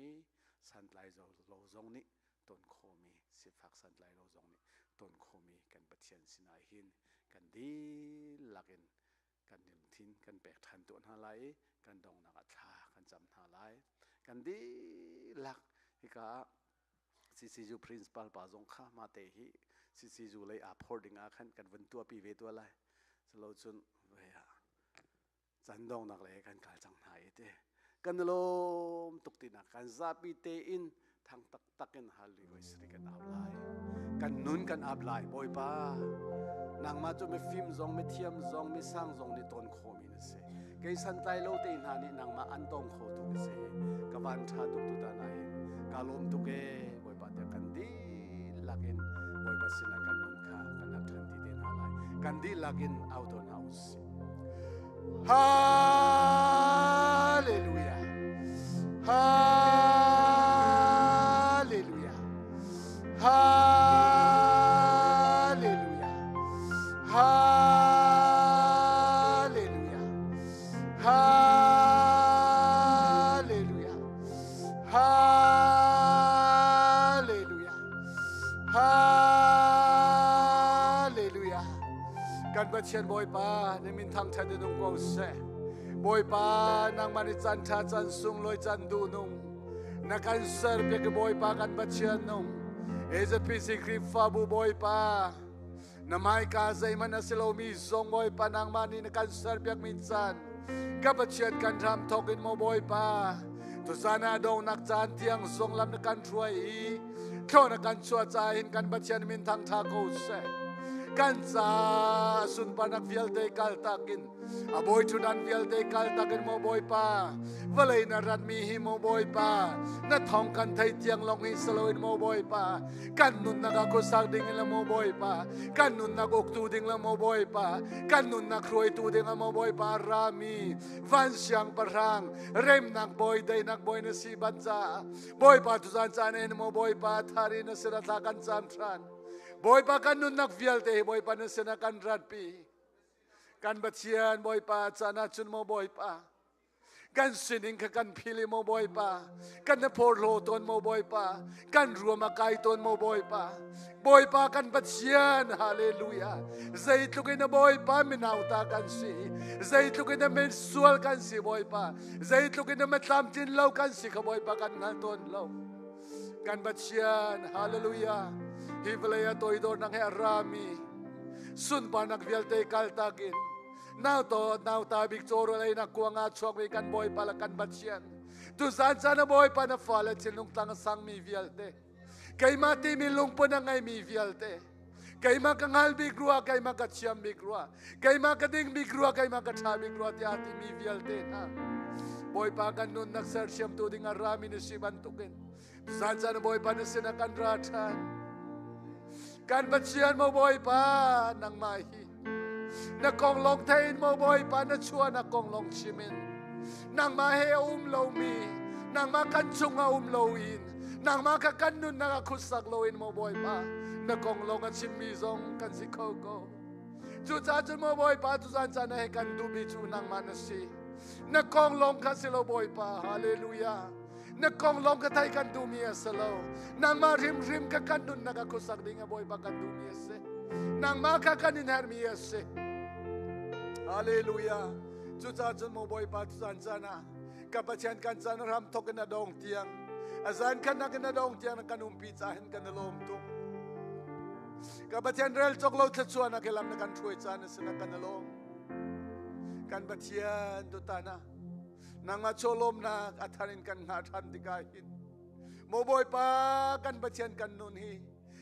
สันไลโลซงนี่ต้นโคมีสิฟักสันไลโลซงนี่ต้นโคมีกันปะเทียนสินาหินกันดีลักเห็นกันดึงทิ้งกันแบกทันตัวหาไหลกันดองนักอัฐากันจำหาไหลกันดีลักฮิกาซีจู principal ป่าจงข้ามาเตหิซีจูเลยอาพอร์ดิ้งอาขันกันวันตัวปีเวตัวไรสโลจุนเวียจันดองนักเลยกันการจังหายเตกันลมตุกตินักกันซาปีเตอินทางตักกันฮัลลีไวสริกันอับไลกันนุนกันอับไลบอยป้านางมาจนมีฟิล์มซองมีเทียมซองมีสร้างซองในต้นโคมีนะเสกสันไตโลเตนหานี่นางมาอันตองโคตุกเสกวันชาตุกตุตานาหินกาลมตุกบอยป้าเดียกันดีลักินบอยป้าสินะกันนุนข้ากันนักทันทีเดินหาไลกันดีลักินเอาตัวนาอุสิฮาเลลูยาฮาเลลูยาฮาเลลูยาฮาเลลูยาฮาเลลูยาฮาเลลูยาฮาเลลูยากันบัดเชียนบอยป้าในมินทางทันเดนุงกวเสบอยป้านางมาริจันทาจันสุงลอยจันดูนุงนักการเสิร์ฟเกบอยป้ากันบัดเชียนนุงเอเจพิสิคริฟาบูบอยป้านำไม้กาใจมันสิโลมีซงบอยป้านางมานี่นักการเสิร์ฟเกมิจันกับบัดเชียนกันทำทอกินโมบอยป้าตุจานาดงนักจานเทียงทรงลำนักการช่วยเท่านักการชัวใจเห็นกันบัดเชียนมินทางทาโกเสกันซาสุนปานักเวียลเตกัลตักินอบอยชุนันเวียลเตกัลตักินโมบอยป้าวะเลยนารันมีฮิโมบอยป้านัดทองกันไทยเทียงลงฮิสโลอินโมบอยป้ากันนุนนักกุสักดิ่งละโมบอยป้ากันนุนนักอกตูดิ่งละโมบอยป้ากันนุนนักรวยตูดิ่งละโมบอยป้ารามีวันเสียงปรางเริ่มนักบอยได้นักบอยนสีบันจาบอยป้าตุจานจานเอ็นโมบอยป้าทารินสิรัตกันจามทรานบอยป้ากันนุนนักเวียลเตบอยป้านสินักกันรัดปีกันบัดเชียนบอยป้าจานาจุนโมบอยป้า กันสินิงกันพิลิโมบอยปากันนโพโลตนโมบอยปากันรัวมาไกตนโมบอยปาบอยปากันปัจเจียนฮาเลลูยาใจตุกินบอยปามินาวตากันสิใจตุกินเมนสวลกันสิบอยปาใจตุกินเมตลามจินเล่ากันสิขบอยปากันงานตนเล่ากันปัจเจียนฮาเลลูยาฮิเวเลยตัวอีโดนังเฮรามีสุนปานักเวลเตกัลตากินnow tabik choro lai na kuanga chok we kan boy pala kan batchian tu san sana boy pa na fala chinung tang sang mi vialte kay mati mi lung po na ngay mi vialte kay makangal bi grua kay makachiam bi grua kay makading bi grua kay makatha bi grua ti ati mi vialte na boy pa kan nun nagsarsyam tu ding arami ni sibantukin san sana boy pa na sinakan ratan kan batchian mo boy pa nang mahi na kong long tain mo boy pa na chua na kong long chimin nang mahe lo mi nang makanchunga lo in nang makakanun na akusak lo in mo boy pa na kong long at chimizong kan si koko chu cha chun mo boy pa tu san san he kan dubi chu nang manasi na kong long ka silo boy pa hallelujah na kong long ka tay kan dumi asalo nang ma rim rim ka kanun na akusak dinga boy pa kan dumi ase nang makakanin hermi ase hallelujah chu cha chun mo boy pa tu san sana kapachan kan san ram thok na dong tiang azan kan na dong tiang kan umpi chahin kan lom tu kapachan rel chok lo thchuan na kelam na kan throi chan sina kan lom kan bathian tu tana nang ma cholom na atharin kan nga than dikahin mo boy pa kan bathian kan nun hi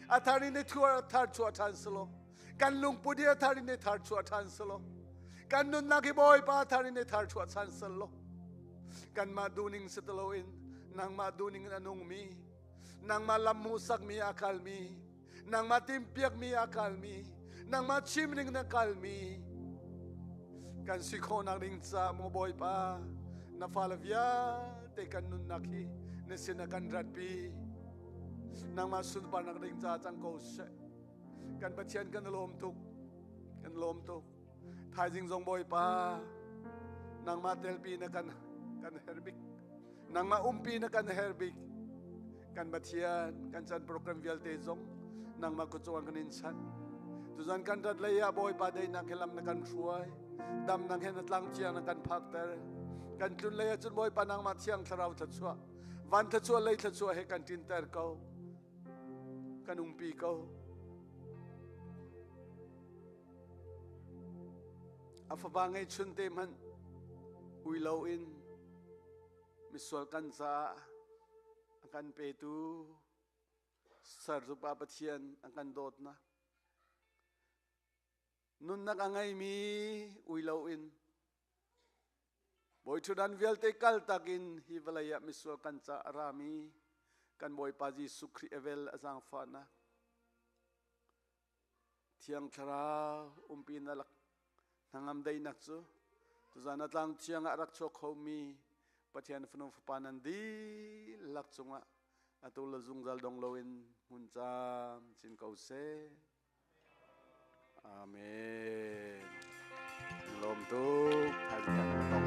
atharin ne thua thar chua than slo kan lung pudi atharin ne thar chua than slo kan nun na ki boy pa atharin ne thar chua than slo kan ma duning setaloin nang ma duning anung mi nang ma lamu sak mi akal mi nang ma timpiak mi akal mi nang ma chimning na kal mi kan sikho nang ring sa mo boy pa na falavia te kan nun nakhi ne sina kan ratpi nang ma sun pa nang ring sa chang ko se kan bachian kan lom tuk thai jing jong boy pa nang ma telpi na kan herbik nang ma umpi na kan herbik kan bathian kan chan program vial te jong nang ma ko chuang kan insan tuzan kan rat leya boy pa dei na kelam na kan ruai dam nang hen tlang chiang na kan phakter kan tun leya chun boy pa nang ma chiang tharau thachua van thachua lei thachua he kan tin ter ko kan umpi ko afabangai chun te man uilo in miswal kan sa akan petu sarzu papathian akan dot na nun nakangai mi uilo in boy thudan vialte kal takin hivalaya miswal kan sa arami kan boy paji sukri evel azang fana thiang thara umpi nalak nangam dai nakso tuzana tlang thiang arak chok khomi pathian phunum phapanan di lakchunga atul zungzal dong loin muncham chin kause amen lom tu thajkan tong